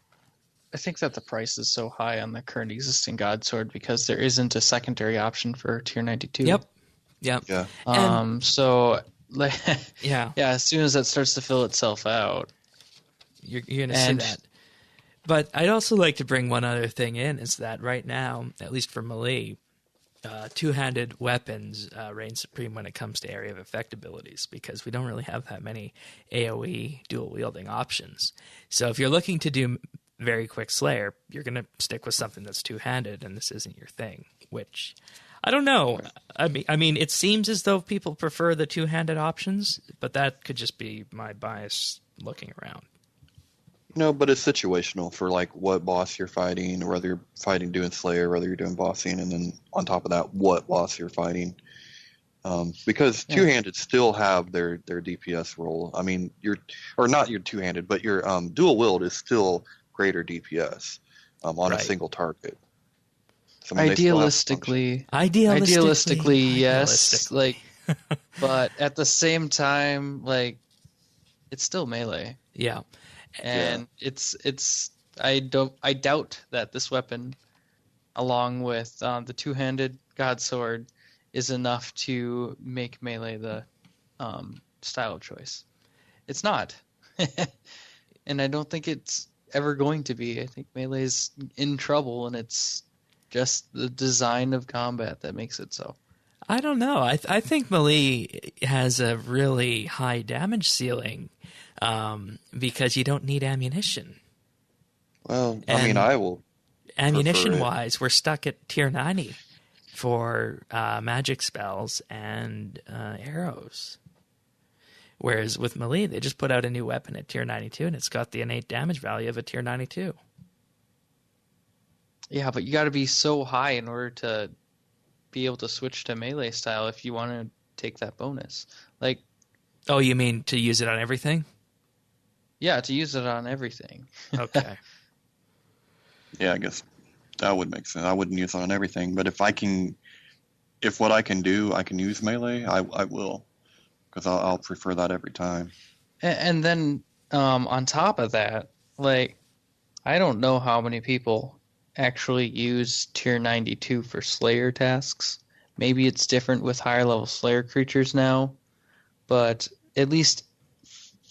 I think that the price is so high on the current existing God Sword because there isn't a secondary option for Tier 92. Yep. Yeah. So Like, Yeah, yeah, as soon as that starts to fill itself out. you're going to see And that. But I'd also like to bring one other thing in, is that right now, at least for melee, two-handed weapons reign supreme when it comes to area of effect abilities, because we don't really have that many AoE dual-wielding options. So if you're looking to do very quick Slayer, you're going to stick with something that's two-handed, and this isn't your thing, which... I don't know. I mean, it seems as though people prefer the two-handed options, but that could just be my bias looking around. No, but it's situational for like what boss you're fighting, whether you're fighting doing Slayer, whether you're doing bossing, and then on top of that, what boss you're fighting. Because two-handed still have their DPS role. I mean, or not your two-handed, but your dual wield is still greater DPS on a single target. So, I mean, idealistically, yes. Like, but at the same time, like, it's still melee. Yeah. And I doubt that this weapon, along with the two-handed God Sword, is enough to make melee the style of choice. It's not. And I don't think it's ever going to be. I think melee's in trouble, and it's just the design of combat that makes it so. I don't know. I think melee has a really high damage ceiling because you don't need ammunition. Well, I mean, I will. Ammunition-wise, we're stuck at tier 90 for magic spells and arrows. Whereas with melee, they just put out a new weapon at tier 92, and it's got the innate damage value of a tier 92. Yeah, but you got to be so high in order to be able to switch to melee style if you want to take that bonus. Like, oh, you mean to use it on everything? Yeah, to use it on everything. Okay. Yeah, I guess that would make sense. I wouldn't use it on everything, but if what I can do, I can use melee, I will, because I'll prefer that every time. And then on top of that, like, I don't know how many people actually use tier 92 for Slayer tasks. Maybe it's different with higher level Slayer creatures now, but at least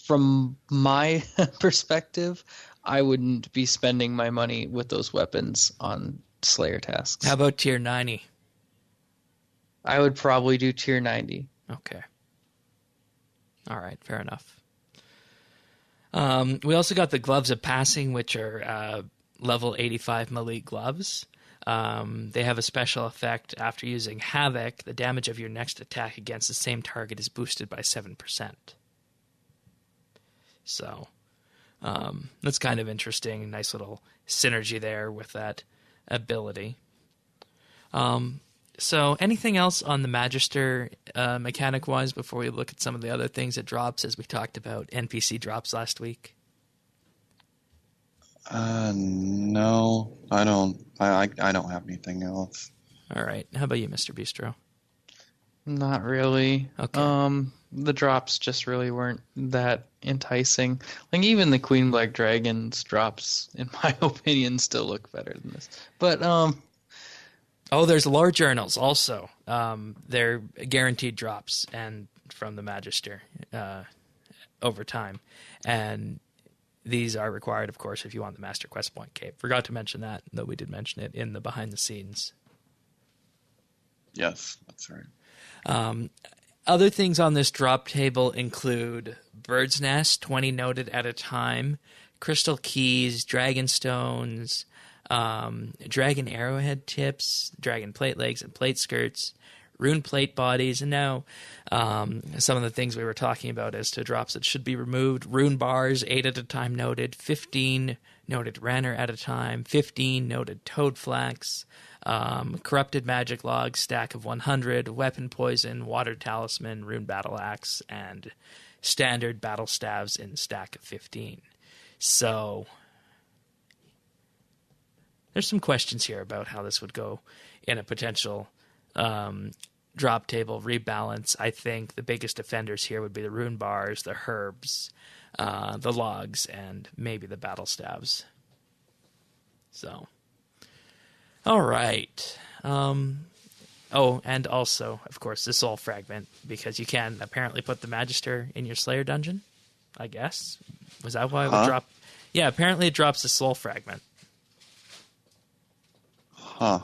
from my perspective, I wouldn't be spending my money with those weapons on Slayer tasks. How about tier 90? I would probably do tier 90. Okay. All right, fair enough. We also got the Gloves of Passing, which are level 85 melee gloves. They have a special effect. After using Havoc, the damage of your next attack against the same target is boosted by 7%. So that's kind of interesting. Nice little synergy there with that ability. So anything else on the Magister mechanic-wise before we look at some of the other things it drops, as we talked about NPC drops last week? No, I don't. I don't have anything else. All right. How about you, Mr. Bistro? Not really. Okay. The drops just really weren't that enticing. Like, even the Queen Black Dragons drops, in my opinion, still look better than this. But oh, there's lore journals also. They're guaranteed drops and from the Magister over time, and these are required, of course, if you want the Master Quest Point Cape. Forgot to mention that, though we did mention it in the behind the scenes. Yes, that's right. Other things on this drop table include Bird's Nest, 20 noted at a time, Crystal Keys, Dragon Stones, Dragon Arrowhead Tips, Dragon Plate Legs and Plate Skirts, Rune Plate Bodies, and now some of the things we were talking about as to drops that should be removed. Rune Bars, 8 at a time noted, 15 noted Ranner at a time, 15 noted Toad Flax, Corrupted Magic Log, stack of 100, Weapon Poison, Water Talisman, Rune Battle Axe, and Standard Battle Staves in stack of 15. So there's some questions here about how this would go in a potential drop table rebalance. I think the biggest offenders here would be the Rune Bars, the Herbs, the Logs, and maybe the Battle Staves. So, all right. Oh, and also, of course, the soul fragment, because you can apparently put the Magister in your Slayer dungeon, I guess. Was that why it would drop? Yeah, apparently it drops the soul fragment. Huh.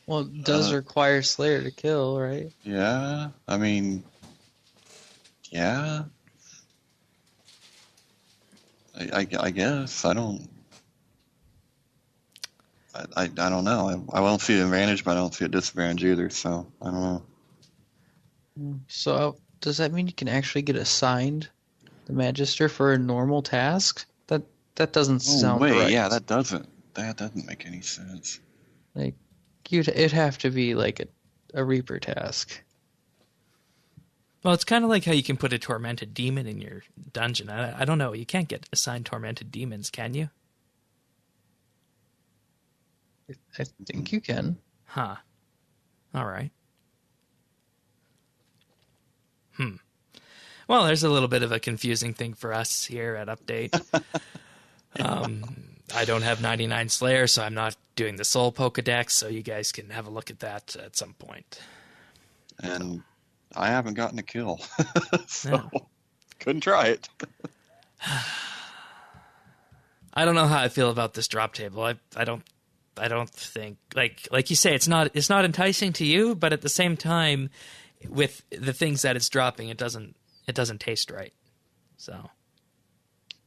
Well, it does require Slayer to kill, right? Yeah. I mean, yeah. I guess. I don't know. I don't see an advantage, but I don't see a disadvantage either, so I don't know. So does that mean you can actually get assigned the Magister for a normal task? That doesn't sound wait, right. yeah, that doesn't make any sense. Like, it'd have to be like a Reaper task. Well, it's kind of like how you can put a tormented demon in your dungeon. I don't know. You can't get assigned tormented demons, can you? I think you can. Huh. All right. Well, there's a little bit of a confusing thing for us here at Update. I don't have 99 Slayer, so I'm not doing the Soul Pokedex, so you guys can have a look at that at some point. And I haven't gotten a kill, so couldn't try it. I don't know how I feel about this drop table. I don't think like you say it's not enticing to you, but at the same time, with the things that it's dropping, it doesn't taste right. So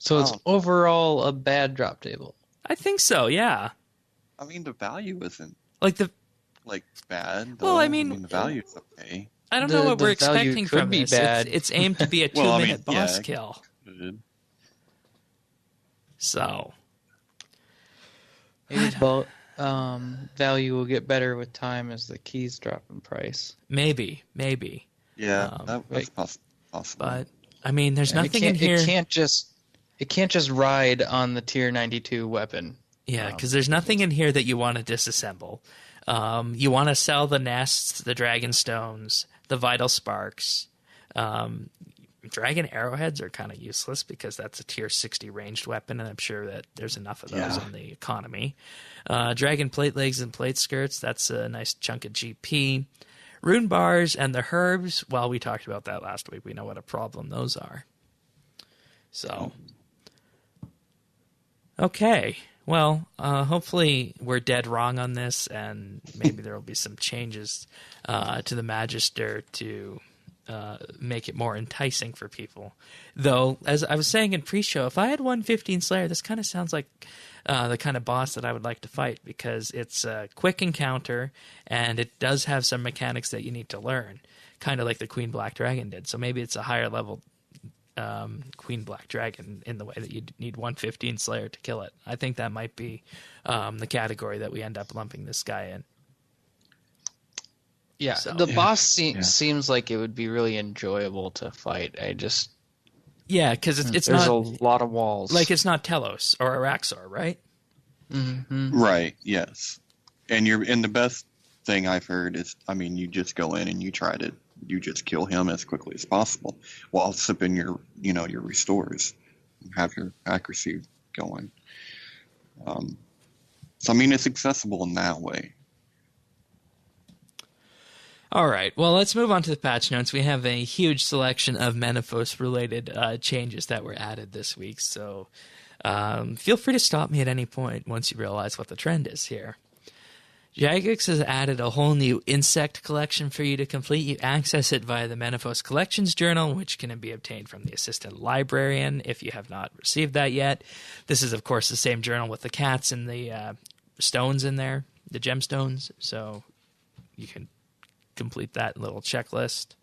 it's overall a bad drop table. I think so. Yeah. I mean, the value isn't bad. Well, I mean the value's okay. I don't know what we're expecting from this. Bad. It's aimed to be a 2-minute boss kill. So maybe value will get better with time as the keys drop in price. Maybe. Yeah, that's possible. But I mean, there's nothing in here. It can't just ride on the tier 92 weapon. Yeah, because there's nothing in here that you want to disassemble. You want to sell the nests, the dragon stones, the vital sparks. Dragon arrowheads are kind of useless because that's a tier 60 ranged weapon, and I'm sure that there's enough of those in the economy. Dragon plate legs and plate skirts, that's a nice chunk of GP. Rune bars and the herbs, well, we talked about that last week. We know what a problem those are. So, okay. Well, hopefully we're dead wrong on this, and maybe there will be some changes to the Magister to make it more enticing for people. Though, as I was saying in pre-show, if I had 115 Slayer, this kind of sounds like the kind of boss that I would like to fight, because it's a quick encounter, and it does have some mechanics that you need to learn, kind of like the Queen Black Dragon did. So maybe it's a higher level Queen Black Dragon in the way that you need 115 Slayer to kill it. I think that might be the category that we end up lumping this guy in. Yeah, so, the boss seems like it would be really enjoyable to fight. Because it's there's not a lot of walls. Like it's not Telos or Araxor, right? Mm-hmm. Right. Yes. And the best thing I've heard is, I mean, you just go in and you just kill him as quickly as possible while sipping your restores, have your accuracy going. So I mean, it's accessible in that way. All right, well, let's move on to the patch notes. We have a huge selection of Menaphos-related changes that were added this week, so feel free to stop me at any point once you realize what the trend is here. Jagex has added a whole new insect collection for you to complete. You access it via the Menaphos Collections Journal, which can be obtained from the Assistant Librarian if you have not received that yet. This is, of course, the same journal with the cats and the stones in there, the gemstones, so you can complete that little checklist.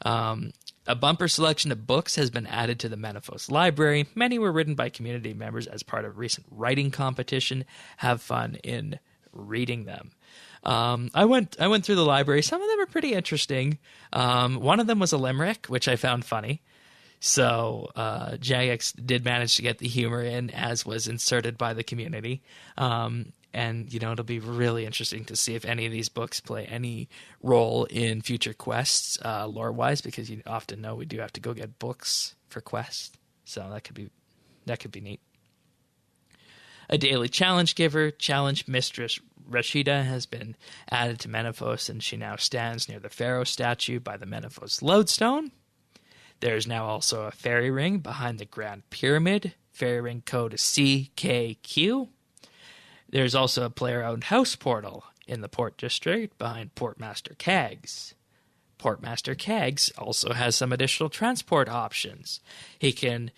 A bumper selection of books has been added to the Menaphos library. Many were written by community members as part of a recent writing competition. Have fun in reading them. I went through the library. Some of them are pretty interesting. One of them was a limerick, which I found funny. So Jagex did manage to get the humor in, as was inserted by the community. And, it'll be really interesting to see if any of these books play any role in future quests, lore-wise, because you often know we do have to go get books for quests. So that could be neat. A daily challenge giver, Challenge Mistress Rashida, has been added to Menaphos, and she now stands near the Pharaoh statue by the Menaphos lodestone. There is now also a fairy ring behind the Grand Pyramid. Fairy ring code is CKQ. There's also a player-owned house portal in the Port District behind Portmaster Kaggs. Portmaster Kaggs also has some additional transport options. He can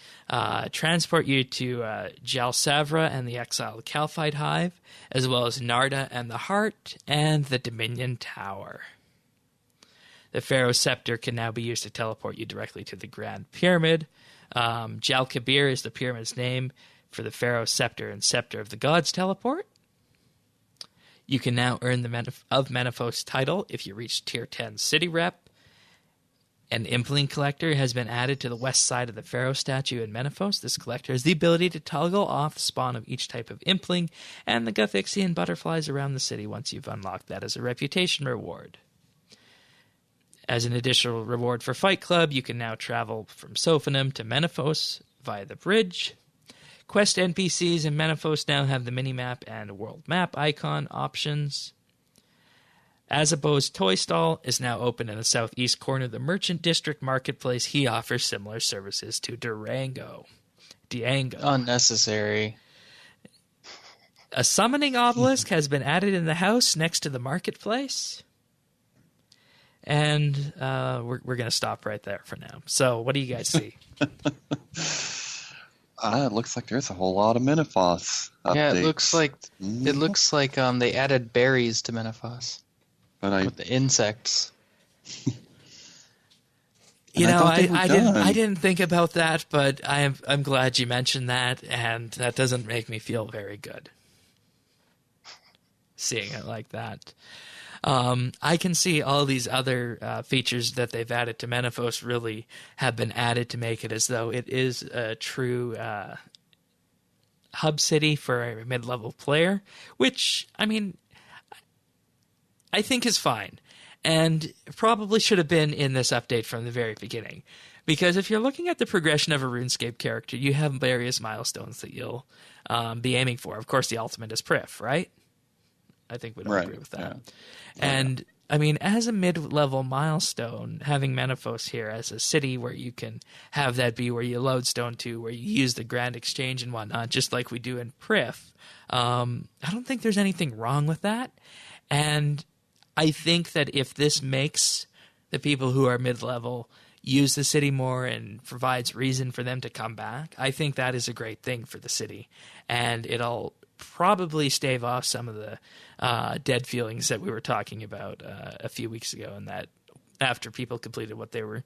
transport you to Jalsavra and the Exiled Calphite Hive, as well as Narda and the Heart and the Dominion Tower. The Pharaoh Scepter can now be used to teleport you directly to the Grand Pyramid. Jal Kabir is the pyramid's name for the Pharaoh Scepter and Scepter of the Gods teleport. You can now earn the of Menaphos title if you reach Tier 10 City Rep. An Impling Collector has been added to the west side of the Pharaoh statue in Menaphos. This collector has the ability to toggle off the spawn of each type of Impling and the Guthixian butterflies around the city once you've unlocked that as a reputation reward. As an additional reward for Fight Club, you can now travel from Sophanum to Menaphos via the bridge. Quest NPCs in Menaphos now have the minimap and world map icon options. Azabo's Toy Stall is now open in the southeast corner of the Merchant District Marketplace. He offers similar services to Diango. Unnecessary. A summoning obelisk has been added in the house next to the marketplace. And we're going to stop right there for now. So what do you guys see? It looks like there's a whole lot of Menaphos updates. Yeah, it looks like they added berries to Menaphos with the insects. I didn't think about that, but I'm glad you mentioned that, and that doesn't make me feel very good seeing it like that. I can see all these other features that they've added to Menaphos really have been added to make it as though it is a true hub city for a mid-level player, which, I mean, I think is fine, and probably should have been in this update from the very beginning. Because if you're looking at the progression of a RuneScape character, you have various milestones that you'll be aiming for. Of course, the ultimate is Prif, right? I think we'd all agree with that. Yeah. And, I mean, as a mid-level milestone, having Menaphos here as a city where you can have that be where you lodestone to, where you use the Grand Exchange and whatnot, just like we do in Prif, I don't think there's anything wrong with that. And I think that if this makes the people who are mid-level use the city more and provides reason for them to come back, I think that is a great thing for the city. And it'll probably stave off some of the dead feelings that we were talking about a few weeks ago, and that after people completed what they were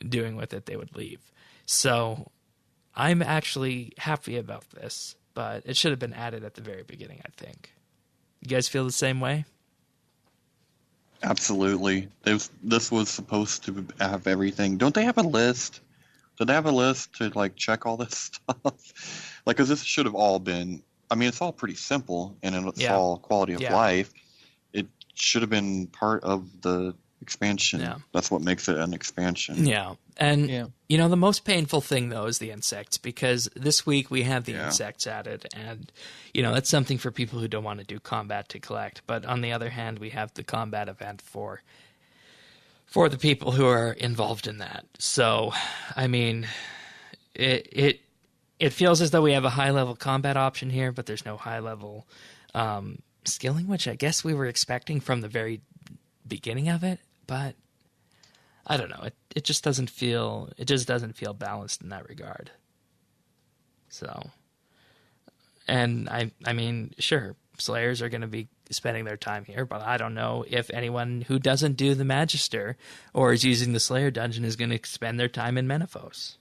doing with it, they would leave. So I'm actually happy about this, but it should have been added at the very beginning, I think. You guys feel the same way? Absolutely. This was supposed to have everything. Don't they have a list? Do they have a list to check all this stuff? Because this should have all been. I mean, it's all pretty simple, and it's all quality of life. It should have been part of the expansion. Yeah. That's what makes it an expansion. Yeah. And, the most painful thing, though, is the insects, because this week we have the insects added, and, that's something for people who don't want to do combat to collect. But on the other hand, we have the combat event for the people who are involved in that. So, I mean, it feels as though we have a high-level combat option here, but there's no high-level skilling, which I guess we were expecting from the very beginning of it. But I don't know. It just doesn't feel balanced in that regard. So, and I mean, sure, Slayers are going to be spending their time here, but I don't know if anyone who doesn't do the Magister or is using the Slayer dungeon is going to spend their time in Menaphos.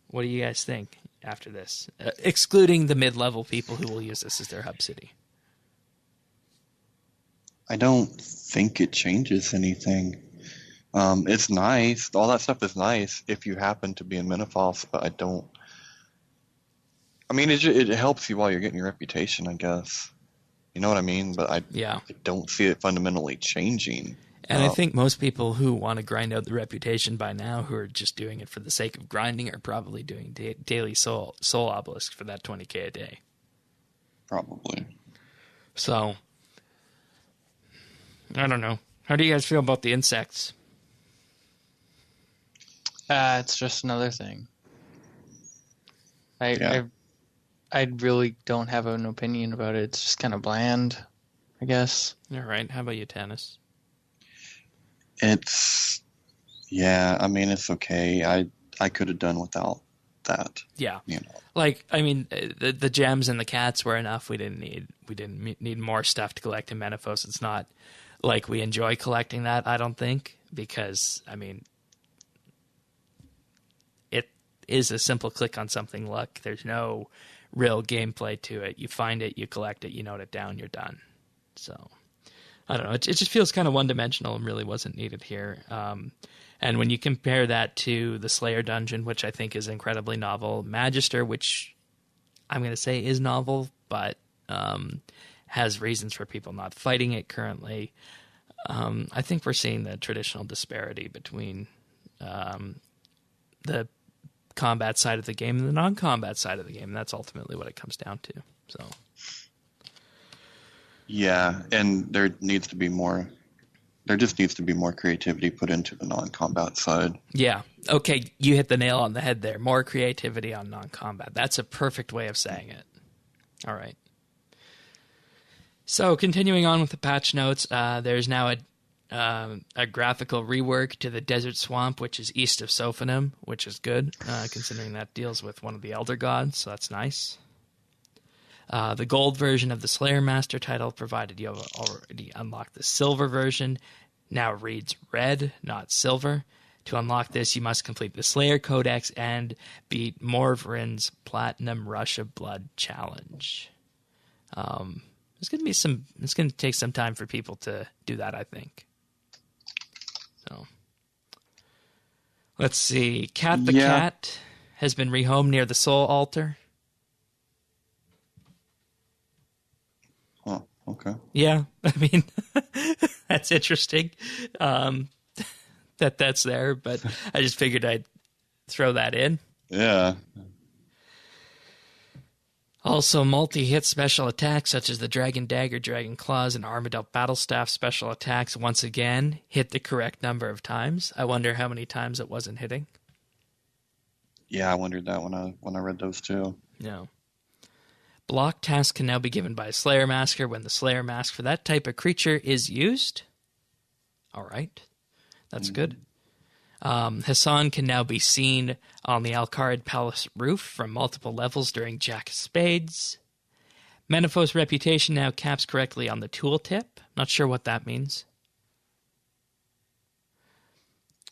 What do you guys think after this? Excluding the mid-level people who will use this as their hub city. I don't think it changes anything. It's nice. All that stuff is nice if you happen to be in Menaphos, but I don't. I mean, it helps you while you're getting your reputation, I guess. You know what I mean? But I don't see it fundamentally changing. And I think most people who want to grind out the reputation by now, who are just doing it for the sake of grinding, are probably doing daily soul obelisks for that 20k a day. Probably. So, I don't know. How do you guys feel about the insects? It's just another thing. I really don't have an opinion about it. It's just kind of bland, I guess. All right. How about you, Tanis? It's, yeah, I mean, it's okay. I could have done without that. Yeah. You know. Like, I mean, the gems and the cats were enough. We didn't need more stuff to collect in Menaphos. It's not like we enjoy collecting that, I don't think, because, I mean, it is a simple click on something luck. There's no real gameplay to it. You find it, you collect it, you note it down, you're done. So, I don't know. It just feels kind of one-dimensional and really wasn't needed here. And when you compare that to the Slayer dungeon, which I think is incredibly novel, Magister, which I'm going to say is novel, but has reasons for people not fighting it currently, I think we're seeing the traditional disparity between the combat side of the game and the non-combat side of the game. And that's ultimately what it comes down to. So, yeah, and there just needs to be more creativity put into the non-combat side. Yeah. Okay, you hit the nail on the head there. More creativity on non-combat. That's a perfect way of saying it. All right. So, continuing on with the patch notes, there's now a graphical rework to the Desert Swamp, which is east of Sophanim, which is good, considering that deals with one of the Elder Gods, so that's nice. The gold version of the Slayer Master title, provided you have already unlocked the silver version, now reads red, not silver. To unlock this, you must complete the Slayer Codex and beat Morvrin's Platinum Rush of Blood challenge. It's going to take some time for people to do that, I think. So, let's see. Cat the Cat has been rehomed near the Soul Altar. Oh, okay. Yeah, I mean, that's interesting that's there, but I just figured I'd throw that in. Yeah. Also, multi-hit special attacks such as the Dragon Dagger, Dragon Claws, and Armadillo Battlestaff special attacks once again hit the correct number of times. I wonder how many times it wasn't hitting. Yeah, I wondered that when I read those too. No. Block task can now be given by a Slayer Masker when the Slayer Mask for that type of creature is used. All right. That's good. Hassan can now be seen on the Alcarid Palace roof from multiple levels during Jack of Spades. Menaphos' reputation now caps correctly on the tooltip. Not sure what that means.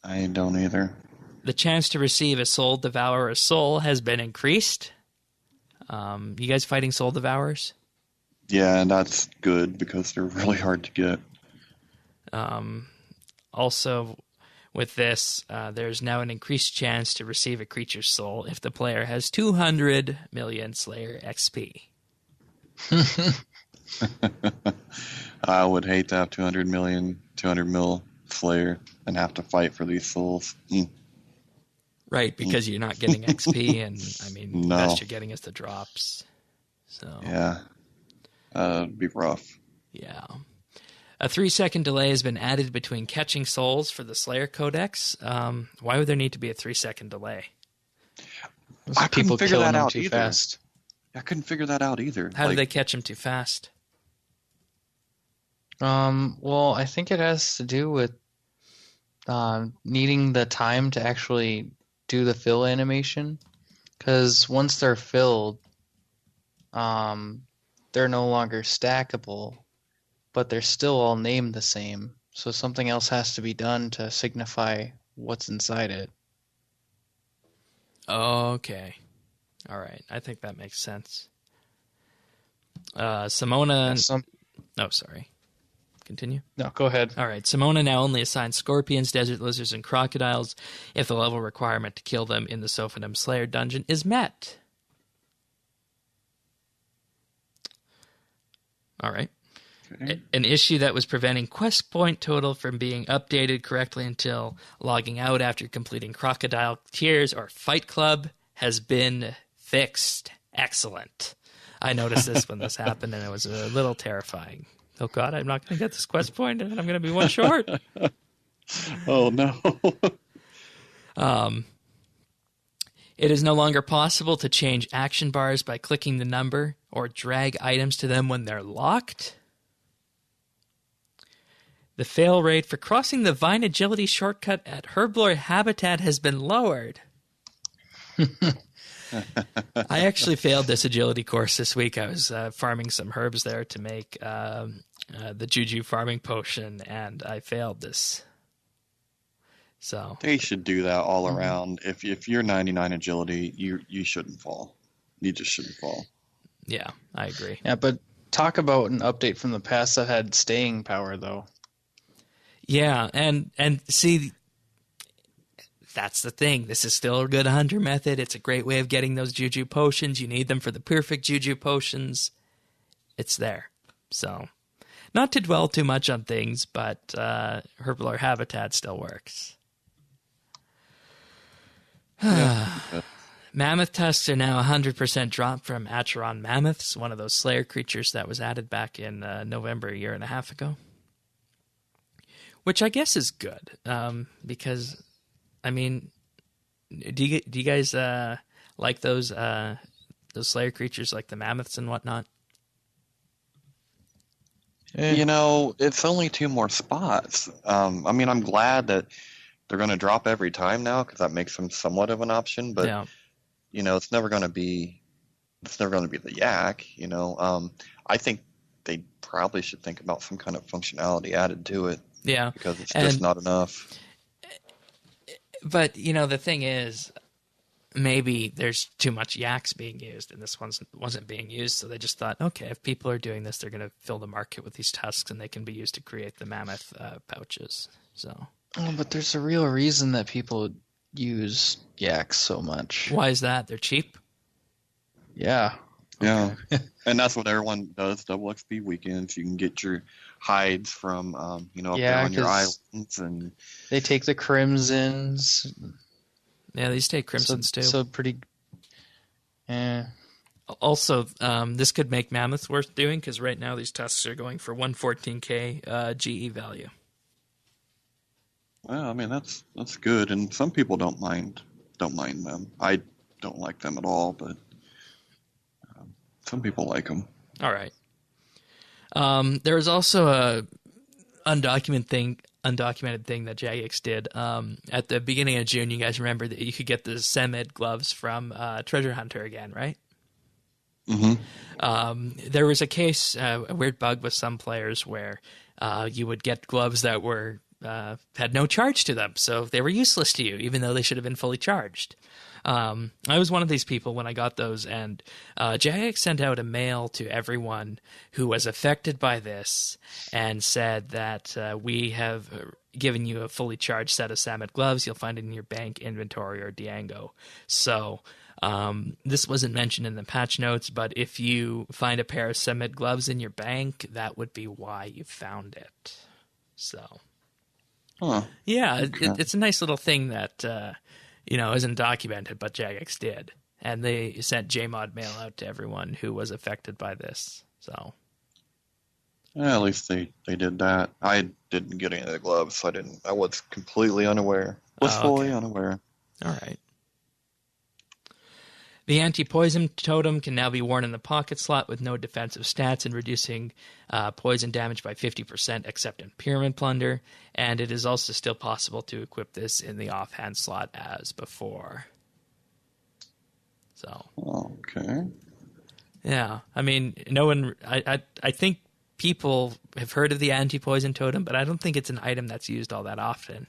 I don't either. The chance to receive a Soul Devourer's soul has been increased. You guys fighting Soul Devourers? Yeah, and that's good because they're really hard to get. Also, with this, there's now an increased chance to receive a creature's soul if the player has 200 million Slayer XP. I would hate to have 200 mil Slayer and have to fight for these souls. Right, because you're not getting XP, and I mean, the best you're getting is the drops. So yeah, it'd be rough. Yeah. A 3-second delay has been added between catching souls for the Slayer Codex. Why would there need to be a 3-second delay? I couldn't figure that out too either. fast. I couldn't figure that out either. How did they catch him too fast? Well, I think it has to do with needing the time to actually do the fill animation. Because once they're filled, they're no longer stackable, but they're still all named the same. So something else has to be done to signify what's inside it. Okay. All right. I think that makes sense. Simona... Oh, sorry. Continue? No, go ahead. All right. Simona now only assigns scorpions, desert lizards, and crocodiles if the level requirement to kill them in the Sophanim Slayer dungeon is met. All right. Okay. An issue that was preventing quest point total from being updated correctly until logging out after completing Crocodile Tears or Fight Club has been fixed. Excellent. I noticed this when this happened, and it was a little terrifying. Oh, God, I'm not going to get this quest point, and I'm going to be one short. Oh, no. It is no longer possible to change action bars by clicking the number or drag items to them when they're locked. The fail rate for crossing the Vine Agility shortcut at Herblore Habitat has been lowered. I actually failed this agility course this week. I was farming some herbs there to make the Juju farming potion, and I failed this. So They should do that all around. If you're 99 agility, you shouldn't fall. You just shouldn't fall. yeah, I agree. Yeah, but talk about an update from the past that had staying power, though. Yeah, and see, that's the thing. This is still a good hunter method. It's a great way of getting those Juju potions. You need them for the perfect Juju potions. It's there. So, not to dwell too much on things, but Herblore Habitat still works. Mammoth tusks are now 100% dropped from Acheron mammoths, one of those Slayer creatures that was added back in November a year and a half ago. Which I guess is good, because, I mean, do you guys like those Slayer creatures like the mammoths and whatnot? You know, it's only 2 more spots. I mean, I'm glad that they're going to drop every time now because that makes them somewhat of an option. But Yeah. you know, it's never going to be the yak. You know, I think they probably should think about some kind of functionality added to it. Yeah. Because it's just not enough. But, you know, the thing is, maybe there's too much yaks being used, and this one wasn't being used, so they just thought, okay, if people are doing this, they're going to fill the market with these tusks, and they can be used to create the mammoth pouches. So, But there's a real reason that people use yaks so much. why is that? They're cheap? Yeah. Yeah, and that's what everyone does. Double XP weekends, you can get your hides from, up there on your 'cause islands, and they take the crimsons. Yeah, these take crimsons too. So pretty. Yeah. Also, this could make mammoths worth doing, because right now these tusks are going for 114k GE value. well, I mean that's good, and some people don't mind them. I don't like them at all, but some people like them. All right. There was also a undocumented thing that Jagex did. At the beginning of June, you guys remember that you could get the Semid gloves from Treasure Hunter again, right? Mm-hmm. There was a case, a weird bug with some players where you would get gloves that were had no charge to them, so they were useless to you, even though they should have been fully charged. I was one of these people when I got those, and Jagex sent out a mail to everyone who was affected by this and said that we have given you a fully charged set of Samit gloves. You'll find it in your bank, inventory, or Diango. So this wasn't mentioned in the patch notes, but if you find a pair of Samit gloves in your bank, that would be why you found it. So, yeah, it's a nice little thing that isn't documented, but Jagex did. And they sent JMod mail out to everyone who was affected by this. So, Yeah, at least they did that. I didn't get any of the gloves, so I was completely unaware. Blissfully unaware. All right. The anti-poison totem can now be worn in the pocket slot with no defensive stats and reducing poison damage by 50% except in Pyramid Plunder, and it is also still possible to equip this in the offhand slot as before. So. Okay. Yeah, I mean, no one. I think people have heard of the anti-poison totem, but I don't think it's an item that's used all that often.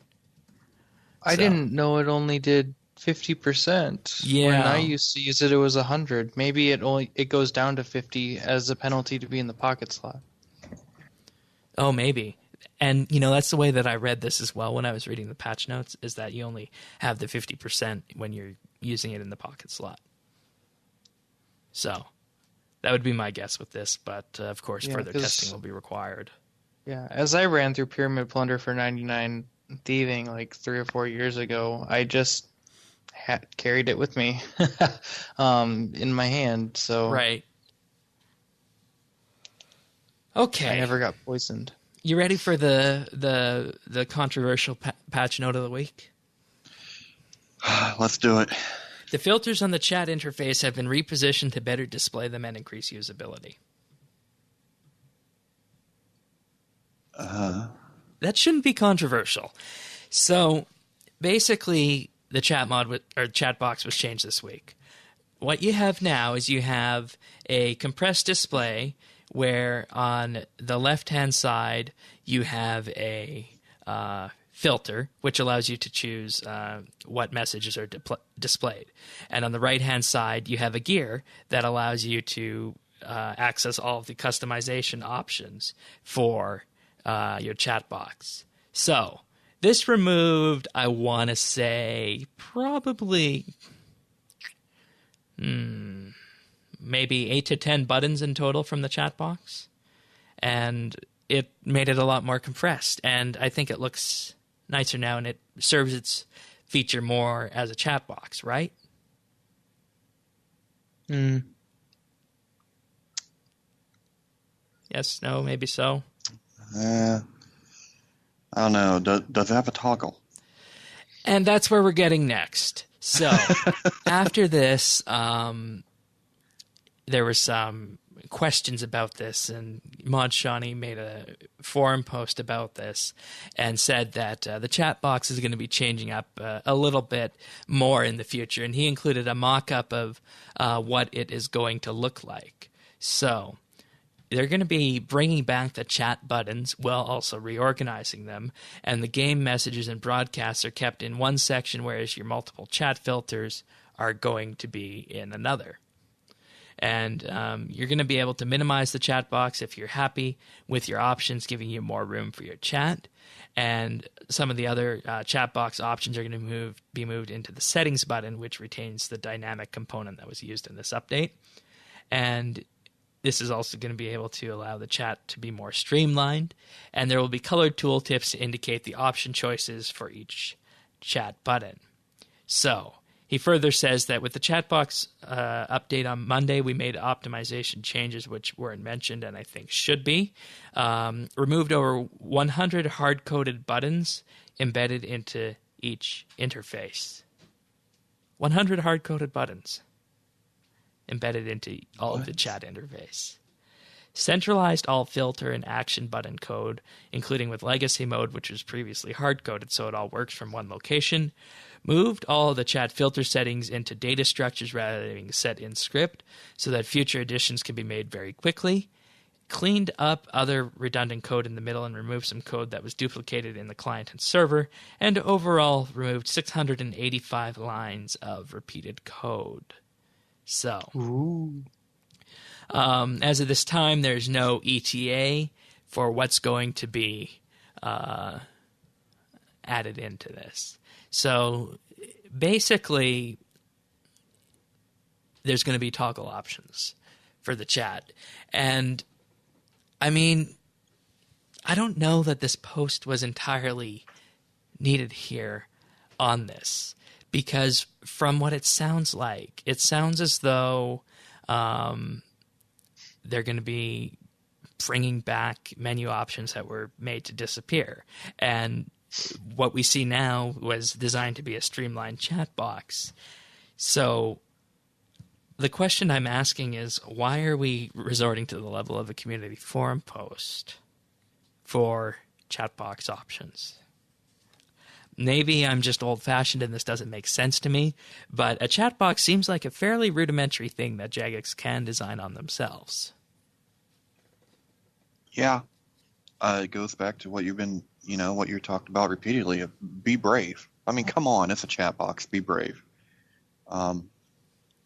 I didn't know it only did 50%. Yeah. When I used to use it, it was 100. Maybe it goes down to 50 as a penalty to be in the pocket slot. Oh, maybe. And, that's the way that I read this as well when I was reading the patch notes, is that you only have the 50% when you're using it in the pocket slot. So, That would be my guess with this, but of course, Yeah, further 'cause- testing will be required. Yeah, as I ran through Pyramid Plunder for 99 Thieving like 3 or 4 years ago, I just carried it with me in my hand, so Right. Okay. I never got poisoned. You ready for the controversial patch note of the week? Let's do it. The filters on the chat interface have been repositioned to better display them and increase usability. That shouldn't be controversial. So basically, the chat box was changed this week. What you have now is you have a compressed display where on the left-hand side you have a filter, which allows you to choose what messages are displayed. And on the right-hand side, you have a gear that allows you to access all of the customization options for your chat box. So this removed, I want to say, probably maybe 8 to 10 buttons in total from the chat box. And it made it a lot more compressed. And I think it looks nicer now, and it serves its feature more as a chat box, right? Yes, no, maybe so. I don't know. Does it have a toggle? And that's where we're getting next. So after this, there were some questions about this, and Mod Shawnee made a forum post about this and said that the chat box is going to be changing up a little bit more in the future, and he included a mock-up of what it is going to look like. So they're going to be bringing back the chat buttons while also reorganizing them, and the game messages and broadcasts are kept in one section, whereas your multiple chat filters are going to be in another. And you're going to be able to minimize the chat box if you're happy with your options, giving you more room for your chat. And some of the other chat box options are going to be moved into the settings button, which retains the dynamic component that was used in this update. And this is also going to be able to allow the chat to be more streamlined. And there will be colored tooltips to indicate the option choices for each chat button. So he further says that with the chat box update on Monday, we made optimization changes which weren't mentioned and I think should be. Removed over 100 hard-coded buttons embedded into each interface. 100 hard-coded buttons embedded into all of the chat interface. Centralized all filter and action button code, including with legacy mode, which was previously hard-coded so it all works from one location. Moved all of the chat filter settings into data structures rather than being set in script so that future additions can be made very quickly. Cleaned up other redundant code in the middle and removed some code that was duplicated in the client and server. And overall removed 685 lines of repeated code. So, as of this time, there's no ETA for what's going to be added into this. So basically, there's going to be toggle options for the chat. And I mean, I don't know that this post was entirely needed here on this, because from what it sounds like, it sounds as though they're going to be bringing back menu options that were made to disappear. And what we see now was designed to be a streamlined chat box. So the question I'm asking is, why are we resorting to the level of a community forum post for chat box options? Maybe I'm just old-fashioned and this doesn't make sense to me, but a chat box seems like a fairly rudimentary thing that Jagex can design on themselves. Yeah. It goes back to what what you talked about repeatedly. Be brave. I mean, come on, it's a chat box. Be brave.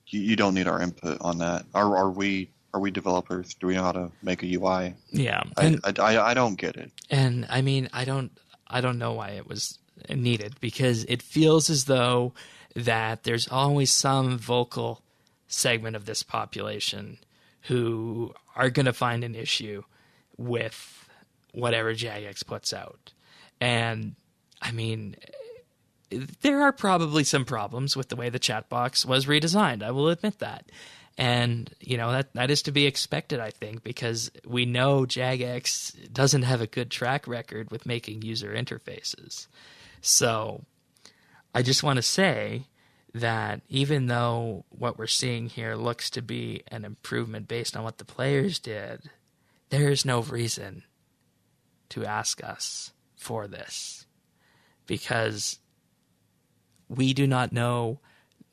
You don't need our input on that. Are we developers? Do we know how to make a UI? Yeah. I don't get it. And I mean, I don't know why it was needed, because it feels as though that there's always some vocal segment of this population who are going to find an issue with whatever Jagex puts out. And I mean, there are probably some problems with the way the chat box was redesigned. I will admit that. And, that is to be expected, I think, because we know Jagex doesn't have a good track record with making user interfaces. So I just want to say that even though what we're seeing here looks to be an improvement based on what the players did, there is no reason to ask us for this, because we do not know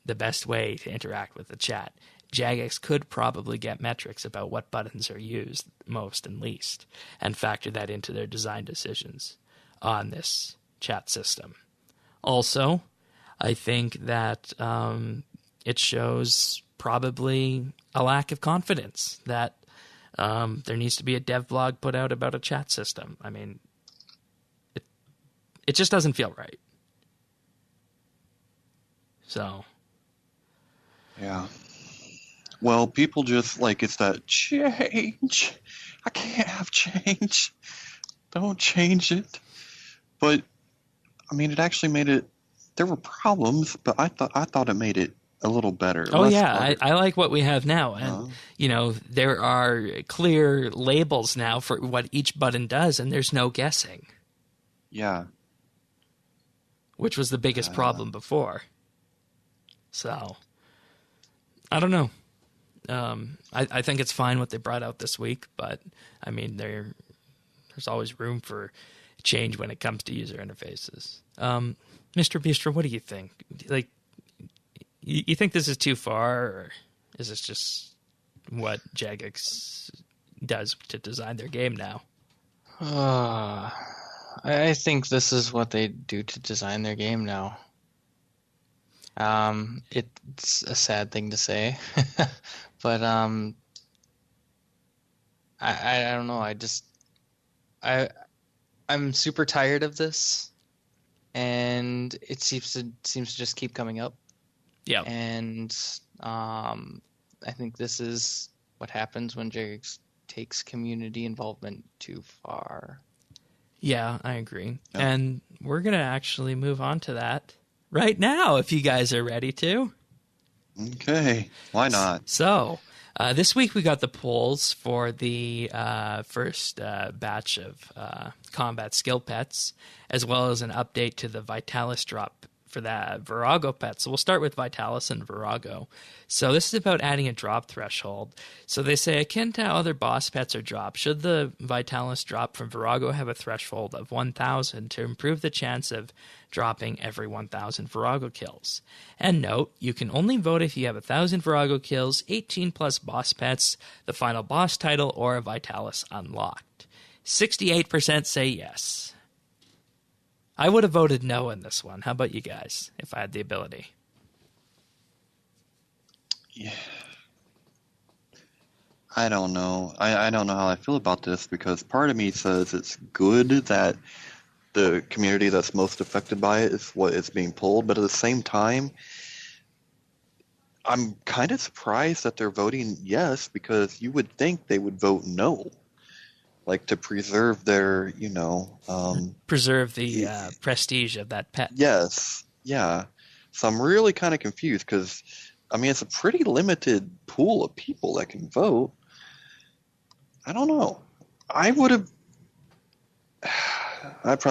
the best way to interact with the chat. Jagex could probably get metrics about what buttons are used most and least and factor that into their design decisions on this chat system. Also, I think that it shows probably a lack of confidence that there needs to be a dev blog put out about a chat system. I mean, it just doesn't feel right. So. Yeah. Well, people just it's that change. I can't have change. Don't change it. But I mean, it actually made it. There were problems, but I thought it made it a little better. Oh yeah, I like what we have now, and there are clear labels now for what each button does, and there's no guessing. Yeah. Which was the biggest problem before. So, I don't know. I think it's fine what they brought out this week, but I mean, there's always room for change when it comes to user interfaces. Mr. Bistro, what do you think? You think this is too far, or is this just what Jagex does to design their game now? I think this is what they do to design their game now. It's a sad thing to say, but I don't know. I'm super tired of this, and it seems to just keep coming up. Yeah, and I think this is what happens when Jagex takes community involvement too far. Yeah, I agree, and we're gonna actually move on to that right now, if you guys are ready to. Okay, why not? So, this week we got the polls for the first batch of combat skill pets, as well as an update to the Vitalis drop for that Virago pet. So we'll start with Vitalis and Virago. So this is about adding a drop threshold. So they say, akin to how other boss pets are dropped, should the Vitalis drop from Virago have a threshold of 1,000 to improve the chance of dropping every 1,000 Virago kills? And note, you can only vote if you have 1,000 Virago kills, 18 plus boss pets, the final boss title, or a Vitalis unlocked. 68% say yes. I would have voted no in this one. How about you guys, if I had the ability? Yeah. I don't know. I don't know how I feel about this, because part of me says it's good that the community that's most affected by it is what is being pulled, but at the same time, I'm kind of surprised that they're voting yes, because you would think they would vote no. To preserve their, preserve the prestige of that pet. Yes, yeah. So I'm really kind of confused, because, I mean, it's a pretty limited pool of people that can vote. I don't know. I probably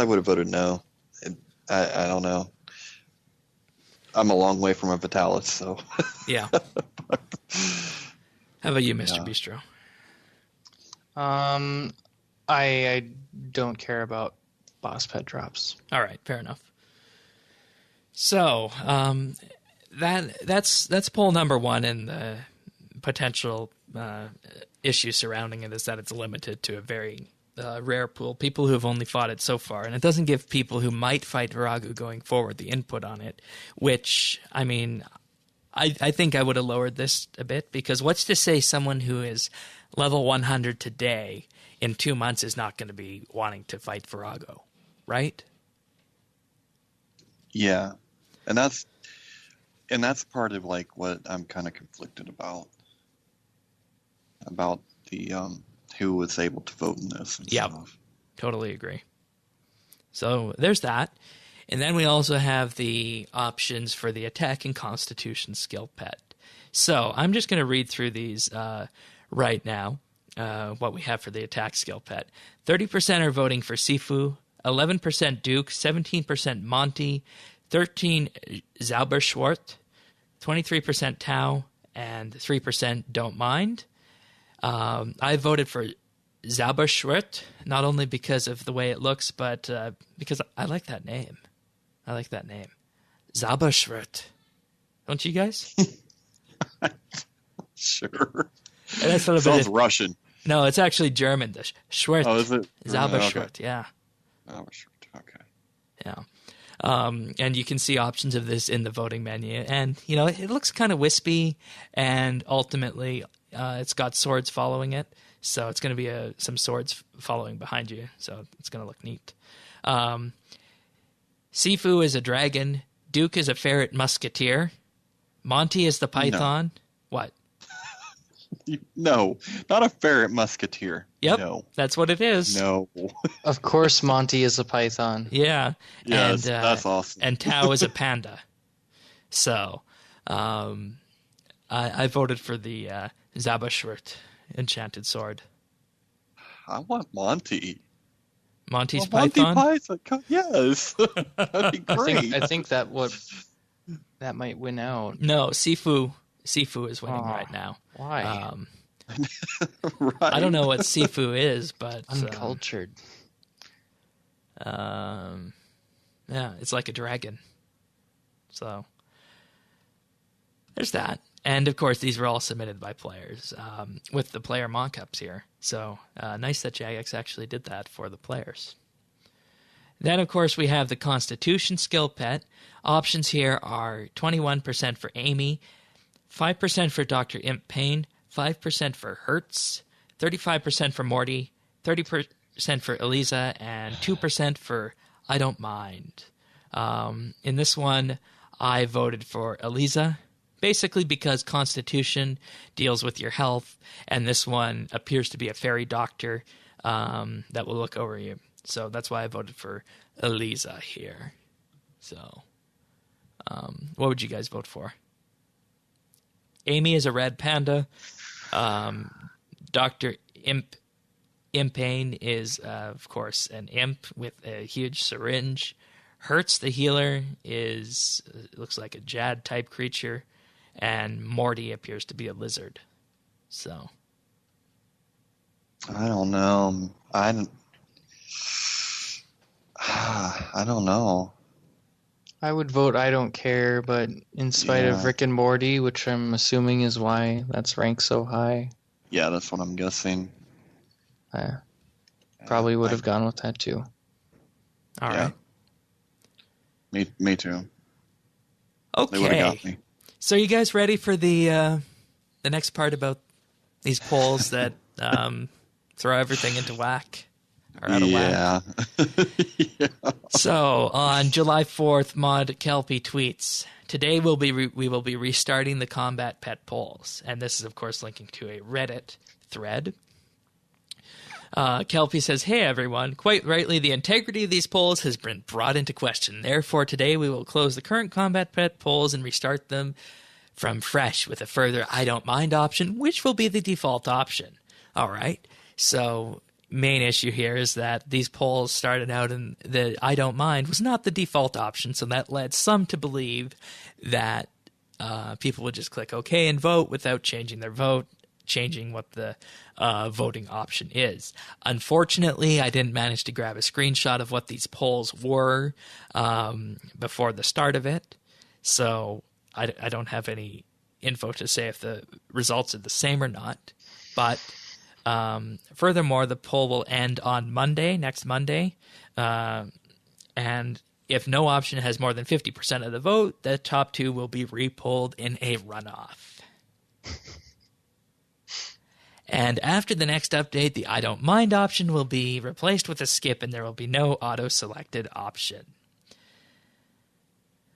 would have voted no. I don't know. I'm a long way from a Vitalis, so. Yeah. How about you, Mr. Bistro? I don't care about boss pet drops. All right, fair enough. So that's poll number one, and the potential issue surrounding it is that it's limited to a very rare pool, people who have only fought it so far, and it doesn't give people who might fight Virago going forward the input on it, which, I mean, I think I would have lowered this a bit, because what's to say someone who is level 100 today in 2 months is not going to be wanting to fight Virago, right? Yeah, and that's part of what I'm kind of conflicted about. about the who was able to vote in this and Yep. stuff. Totally agree. So there's that. And then we also have the options for the attack and constitution skill pet. So I'm just going to read through these right now, what we have for the attack skill pet. 30% are voting for Sifu, 11% Duke, 17% Monty, 13% Zauberschwert, 23% Tau, and 3% Don't Mind. I voted for Zauberschwert, not only because of the way it looks, but because I like that name. Zauberschwert. Don't you guys? Sure. And that's a little Sounds bit. Russian. No, it's actually German. The Schwert. Oh, is it? Zauberschwert, Okay. yeah. Zauberschwert, okay. Yeah. And you can see options of this in the voting menu. And, you know, it looks kind of wispy, and ultimately it's got swords following it. So it's going to be some swords following behind you. So it's going to look neat. Sifu is a dragon. Duke is a ferret musketeer. Monty is the python. No. What? No, not a ferret musketeer. Yep, no. That's what it is. No. Of course, Monty is a python. Yeah. Yes, that's awesome. And Tao is a panda. So, I voted for the Zauberschwert enchanted sword. I want Monty. Monty's Monty python? Python. Yes. That'd be great. I think that might win out. No, Sifu is winning right now. Why? Right. I don't know what Sifu is, but Uncultured. yeah, it's like a dragon. So there's that. And of course, these were all submitted by players with the player mock-ups here. So nice that Jagex actually did that for the players. Then, of course, we have the Constitution skill pet. Options here are 21% for Amy, 5% for Dr. Imp Pain, 5% for Hertz, 35% for Morty, 30% for Eliza, and 2% for I Don't Mind. In this one, I voted for Eliza, basically because Constitution deals with your health, and this one appears to be a fairy doctor that will look over you. So that's why I voted for Eliza here. So, what would you guys vote for? Amy is a red panda. Dr. Impane is, of course, an imp with a huge syringe. Hertz, the healer, looks like a Jad-type creature. And Morty appears to be a lizard. So. I don't know. I don't know. I would vote I don't care, but in spite of Rick and Morty, which I'm assuming is why that's ranked so high. Yeah, that's what I'm guessing. I probably would have gone with that too. All right. Me too. Okay. They would have got me. So you guys ready for the next part about these polls that throw everything into whack? Or out of whack? Yeah. So on July 4th, Mod Kelpie tweets, "Today we will be restarting the combat pet polls." And this is, of course, linking to a Reddit thread. Kelpie says, "Hey everyone, quite rightly, the integrity of these polls has been brought into question. Therefore, today we will close the current combat pet polls and restart them from fresh with a further I don't mind option, which will be the default option." All right. So main issue here is that these polls started out and the I don't mind was not the default option. So that led some to believe that people would just click OK and vote without changing their vote, changing what the voting option is. Unfortunately, I didn't manage to grab a screenshot of what these polls were before the start of it. So I don't have any info to say if the results are the same or not. But furthermore, the poll will end on Monday, next Monday. And if no option has more than 50% of the vote, the top two will be repolled in a runoff. And after the next update, the I don't mind option will be replaced with a skip and there will be no auto-selected option.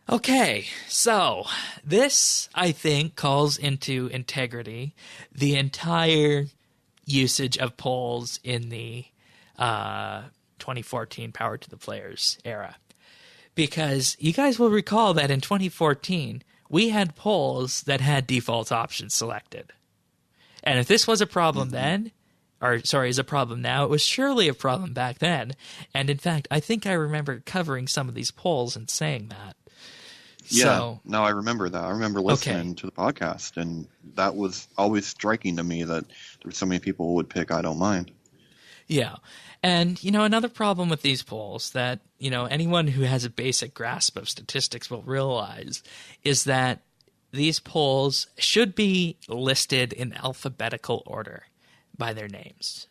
Okay, so this, I think, calls into integrity the entire usage of polls in the 2014 Power to the Players era. Because you guys will recall that in 2014, we had polls that had default options selected. And if this was a problem then, is a problem now, it was surely a problem back then. And in fact, I think I remember covering some of these polls and saying that. Yeah, So, no, I remember that. I remember listening to the podcast, and that was always striking to me that there's so many people who would pick I don't mind. Yeah. And, another problem with these polls that, anyone who has a basic grasp of statistics will realize is that these polls should be listed in alphabetical order by their names.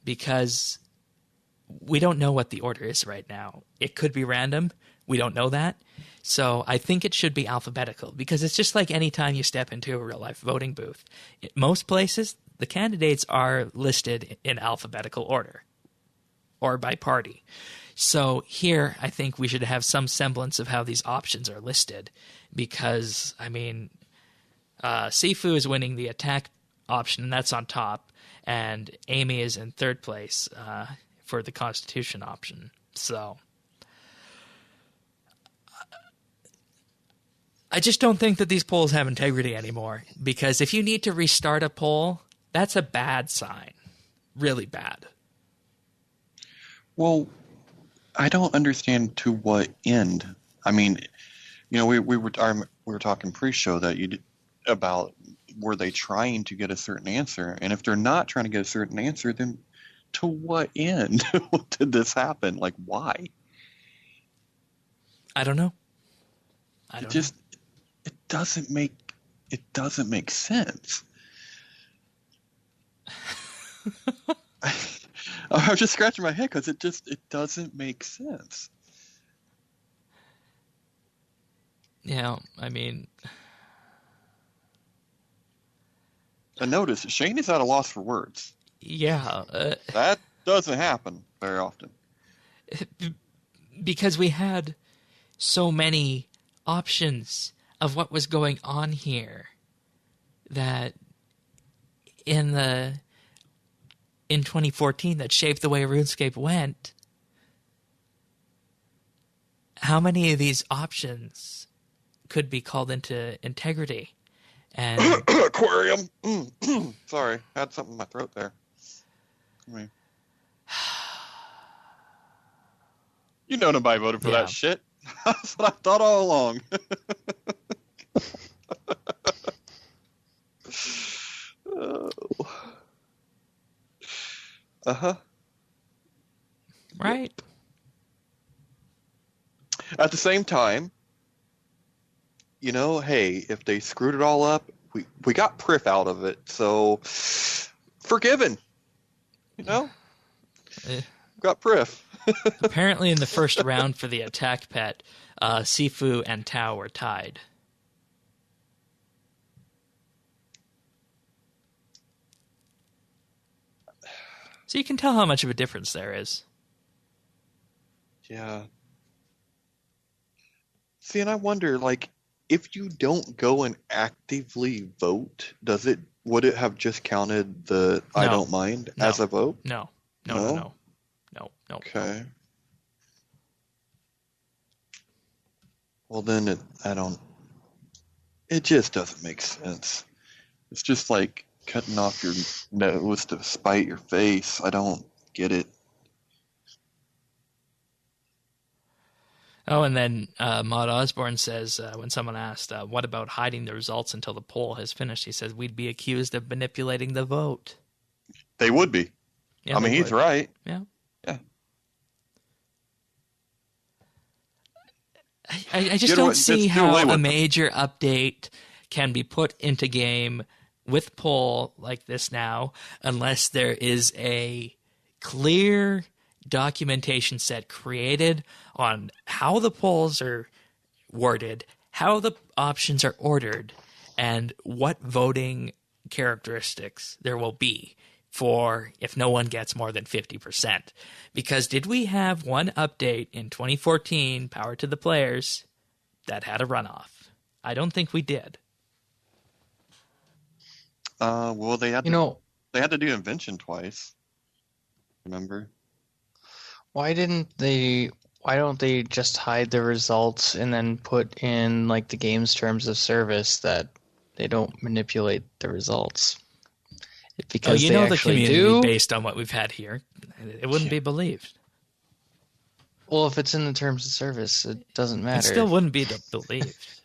Because we don't know what the order is right now. It could be random. We don't know that. So I think it should be alphabetical, because it's just like any time you step into a real-life voting booth. In most places, the candidates are listed in alphabetical order or by party. So here, I think we should have some semblance of how these options are listed, because, Sifu is winning the attack option, and that's on top, and Amy is in third place for the Constitution option. So I just don't think that these polls have integrity anymore, because if you need to restart a poll, that's a bad sign. Really bad. Well, I don't understand to what end. I mean, we were talking pre-show that about were they trying to get a certain answer, and if they're not trying to get a certain answer, then to what end did this happen? Like, why? I don't know. It doesn't make sense. I was just scratching my head because it doesn't make sense. Yeah, And notice, Shane is at a loss for words. Yeah. That doesn't happen very often. Because we had so many options of what was going on here that in 2014 that shaped the way RuneScape went. How many of these options could be called into integrity? And aquarium. Sorry, I had something in my throat there. Nobody voted for that shit. That's what I thought all along. Right. At the same time, hey, if they screwed it all up, we got Priff out of it, so forgiven. Got Priff. Apparently in the first round for the attack pet, Sifu and Tao were tied. So you can tell how much of a difference there is. Yeah. See, and I wonder, if you don't go and actively vote, would it have just counted the I don't mind as a vote? No. Okay. Well, then it just doesn't make sense. It's just like cutting off your nose to spite your face. I don't get it. Oh, and then Maud Osborne says, when someone asked, what about hiding the results until the poll has finished? He says, we'd be accused of manipulating the vote. They would be. Yeah, he's right. Yeah. Yeah. I just don't see how a major update can be put into game with poll like this now unless there is a clear documentation set created on how the polls are worded, how the options are ordered, and what voting characteristics there will be for if no one gets more than 50%. Because did we have one update in 2014, Power to the Players, that had a runoff? I don't think we did. Well, they had They had to do invention twice. Remember? Why don't they just hide the results and then put in like the game's terms of service that they don't manipulate the results? Because you they know the actually community do. based on what we've had here. It wouldn't be believed. Well, if it's in the terms of service, it doesn't matter. It still wouldn't be believed.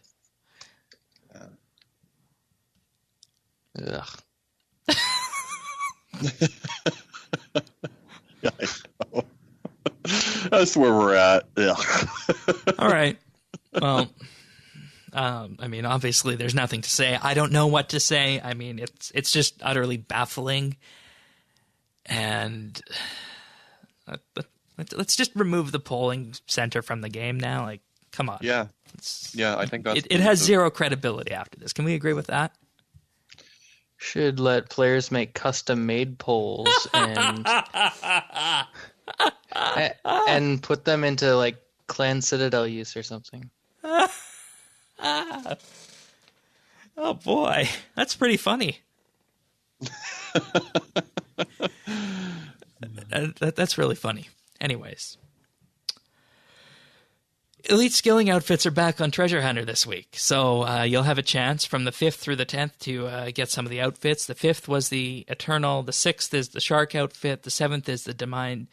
Ugh. Yeah, I know. That's where we're at. Yeah. All right. Well, I mean, obviously, there's nothing to say. I don't know what to say. I mean, it's just utterly baffling. And let's just remove the polling center from the game now. Like, come on. Yeah. Yeah, I think that's... It has zero credibility after this. Can we agree with that? Should let players make custom-made polls and and put them into like Clan Citadel use or something. Oh boy, that's pretty funny. That's really funny. Anyways. Elite skilling outfits are back on Treasure Hunter this week, so you'll have a chance from the 5th through the 10th to get some of the outfits. The 5th was the Eternal, the 6th is the Shark outfit, the 7th is the Divine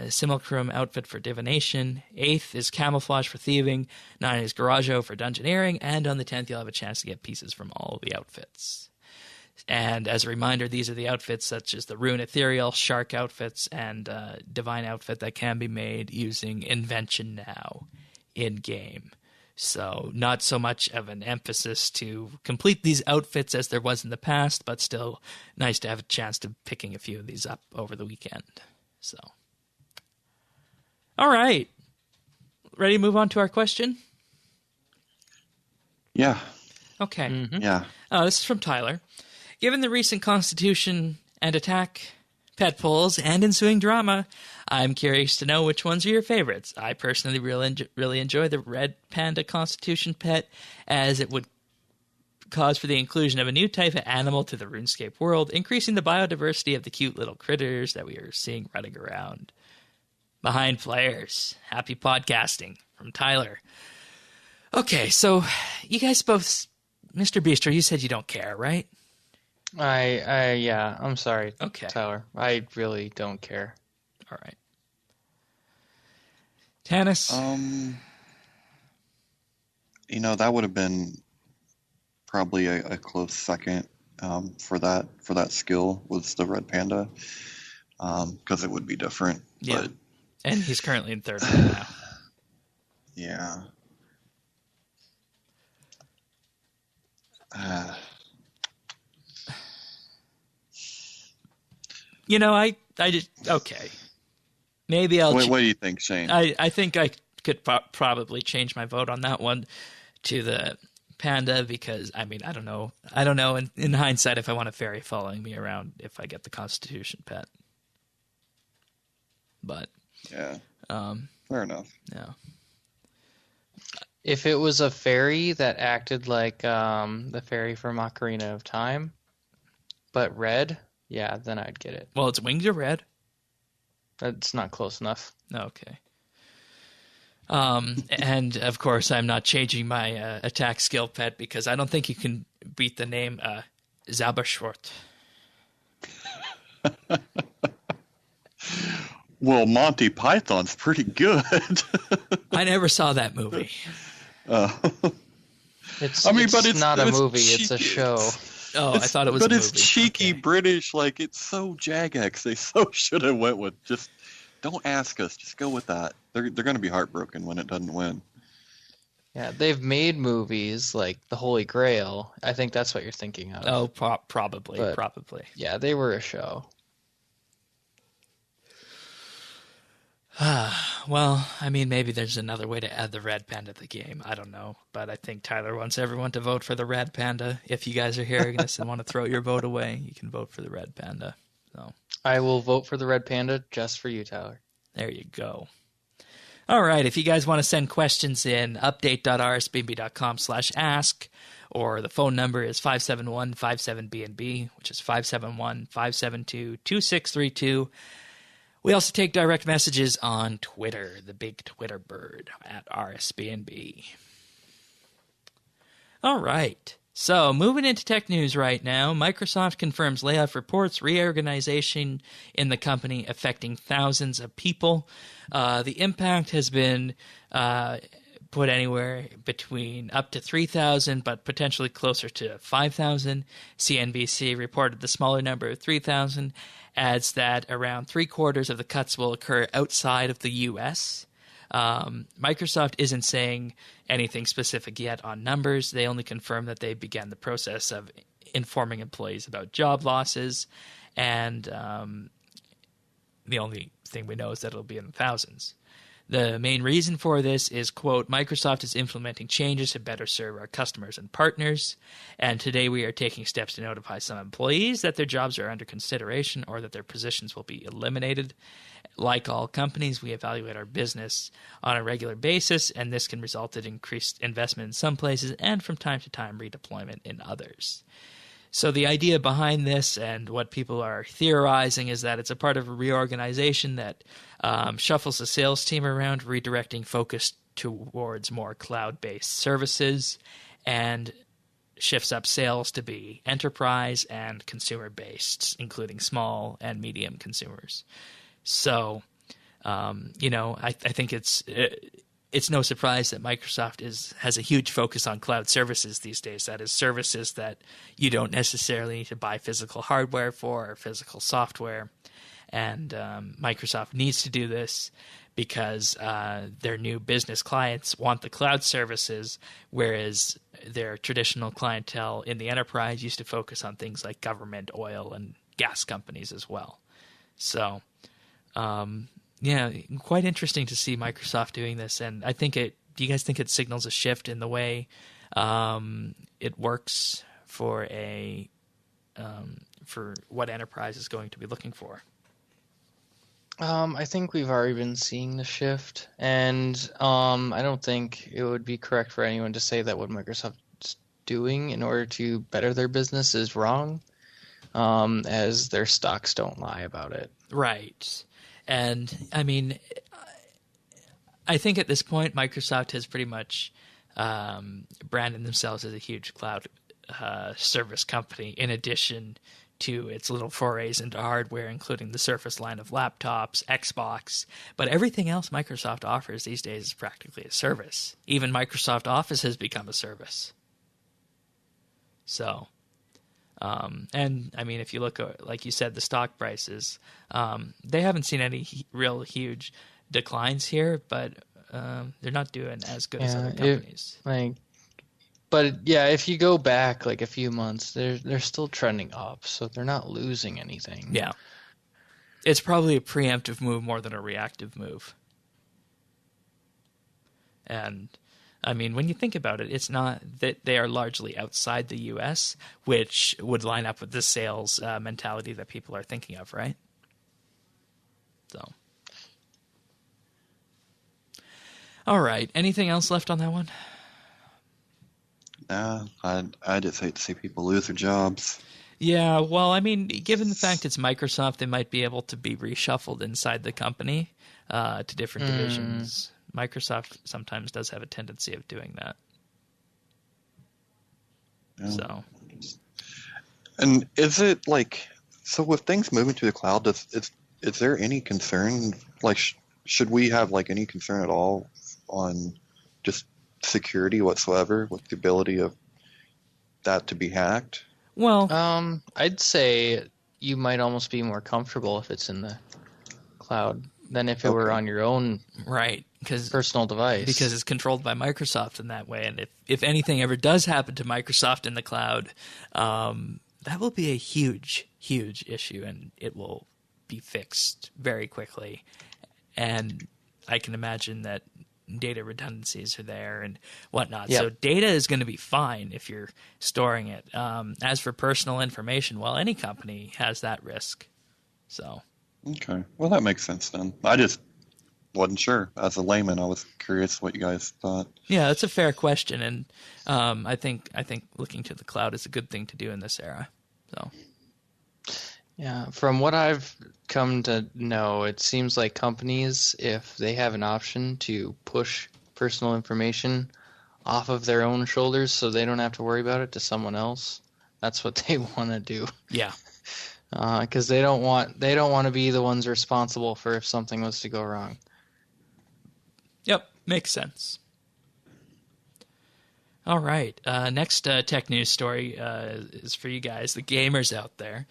Simulacrum outfit for Divination, 8th is Camouflage for Thieving, 9 is Garaggio for Dungeoneering, and on the 10th you'll have a chance to get pieces from all of the outfits. And as a reminder, these are the outfits such as the Rune Ethereal, Shark outfits, and Divine outfit that can be made using Invention Now in-game. So not so much of an emphasis to complete these outfits as there was in the past, but still nice to have a chance to picking a few of these up over the weekend. So, all right. Ready to move on to our question? Yeah. Okay. Mm-hmm. Yeah. This is from Tyler. Given the recent Constitution and Attack pet polls and ensuing drama, I'm curious to know which ones are your favorites. I personally really enjoy the Red Panda Constitution pet, as it would cause for the inclusion of a new type of animal to the RuneScape world, increasing the biodiversity of the cute little critters that we are seeing running around. Behind players. Happy podcasting from Tyler. Okay, so you guys both, Mr. Beaster, you said you don't care, right? Yeah, I'm sorry, Okay. Tyler. I really don't care. All right. Tanis? That would have been probably a close second for that skill was the Red Panda, because it would be different. Yeah. But, And he's currently in third right now. yeah. I just, okay. Maybe I'll... What do you think, Shane? I think I could probably change my vote on that one to the panda because, I mean, I don't know. I don't know in hindsight if I want a fairy following me around if I get the Constitution pet. But... yeah. Fair enough. Yeah. If it was a fairy that acted like the fairy from Ocarina of Time, but red, yeah, then I'd get it. Well, its wings are red. That's not close enough. Okay. And of course, I'm not changing my attack skill pet because I don't think you can beat the name Zaberschwort. Well, Monty Python's pretty good. I never saw that movie. It's it's not a movie, cheeky. it's a show. Oh, I thought it was a but movie. it's cheeky Okay. British, like it's so Jagex. They so should have went with just don't ask us, just go with that. They're going to be heartbroken when it doesn't win. Yeah, they've made movies like The Holy Grail. I think that's what you're thinking of. Oh, probably. But- Probably. Yeah, they were a show. Well, I mean, maybe there's another way to add the red panda to the game. I don't know. But I think Tyler wants everyone to vote for the red panda. If you guys are hearing this and want to throw your vote away, you can vote for the red panda. So I will vote for the red panda just for you, Tyler. there you go. All right, if you guys want to send questions in, update.rsbnb.com/ask, or the phone number is 571-57BNB, which is 571-572-2632. We also take direct messages on Twitter, the big Twitter bird, at RSBANDB. All right. So, moving into tech news right now, Microsoft confirms layoff reports, reorganization in the company affecting thousands of people. The impact has been put anywhere between up to 3,000, but potentially closer to 5,000. CNBC reported the smaller number of 3,000, adds that around three-quarters of the cuts will occur outside of the U.S. Microsoft isn't saying anything specific yet on numbers. They only confirm that they began the process of informing employees about job losses, and the only thing we know is that it'll be in the thousands. The main reason for this is, quote, Microsoft is implementing changes to better serve our customers and partners, and today we are taking steps to notify some employees that their jobs are under consideration or that their positions will be eliminated. Like all companies, we evaluate our business on a regular basis, and this can result in increased investment in some places and from time to time redeployment in others. So the idea behind this and what people are theorizing is that it's a part of a reorganization that shuffles the sales team around, redirecting focus towards more cloud-based services, and shifts up sales to be enterprise and consumer-based, including small and medium consumers. So, I think it's no surprise that Microsoft has a huge focus on cloud services these days. That is, services that you don't necessarily need to buy physical hardware for or physical software. And Microsoft needs to do this because their new business clients want the cloud services, whereas their traditional clientele in the enterprise used to focus on things like government, oil, and gas companies as well. So, quite interesting to see Microsoft doing this, and I think do you guys think it signals a shift in the way it works for for what enterprise is going to be looking for? I think we've already been seeing the shift, and I don't think it would be correct for anyone to say that what Microsoft's doing in order to better their business is wrong, as their stocks don't lie about it. Right. And, I mean, I think at this point, Microsoft has pretty much branded themselves as a huge cloud service company, in addition to its little forays into hardware, including the Surface line of laptops, Xbox. But everything else Microsoft offers these days is practically a service. Even Microsoft Office has become a service. So... and I mean, if you look at, like you said, the stock prices, they haven't seen any real huge declines here, but they're not doing as good as other companies. If you go back like a few months, they're still trending up, so they're not losing anything. Yeah, it's probably a preemptive move more than a reactive move. And I mean, when you think about it, it's not that they are largely outside the U.S., which would line up with the sales mentality that people are thinking of, right? So, all right. Anything else left on that one? I just hate to see people lose their jobs. Yeah, well, I mean, given the fact it's Microsoft, they might be able to be reshuffled inside the company to different divisions. Microsoft sometimes does have a tendency of doing that. Yeah. So, and is it so with things moving to the cloud? Is there any concern? Should we have any concern at all on just security whatsoever with the ability of that to be hacked? Well, I'd say you might almost be more comfortable if it's in the cloud than if it were on your own personal device. Because it's controlled by Microsoft in that way. And if anything ever does happen to Microsoft in the cloud, that will be a huge, huge issue, and it will be fixed very quickly. And I can imagine that data redundancies are there and whatnot. Yep. So data is going to be fine if you're storing it. As for personal information, well, any company has that risk. So... Okay. Well, that makes sense then. I just wasn't sure. As a layman, I was curious what you guys thought. Yeah, that's a fair question, and I think looking to the cloud is a good thing to do in this era. So. Yeah, from what I've come to know, it seems like companies, if they have an option to push personal information off of their own shoulders so they don't have to worry about it to someone else, that's what they want to do. Yeah. Because they don't want to be the ones responsible for if something was to go wrong. Yep, makes sense. All right. Next tech news story is for you guys, the gamers out there.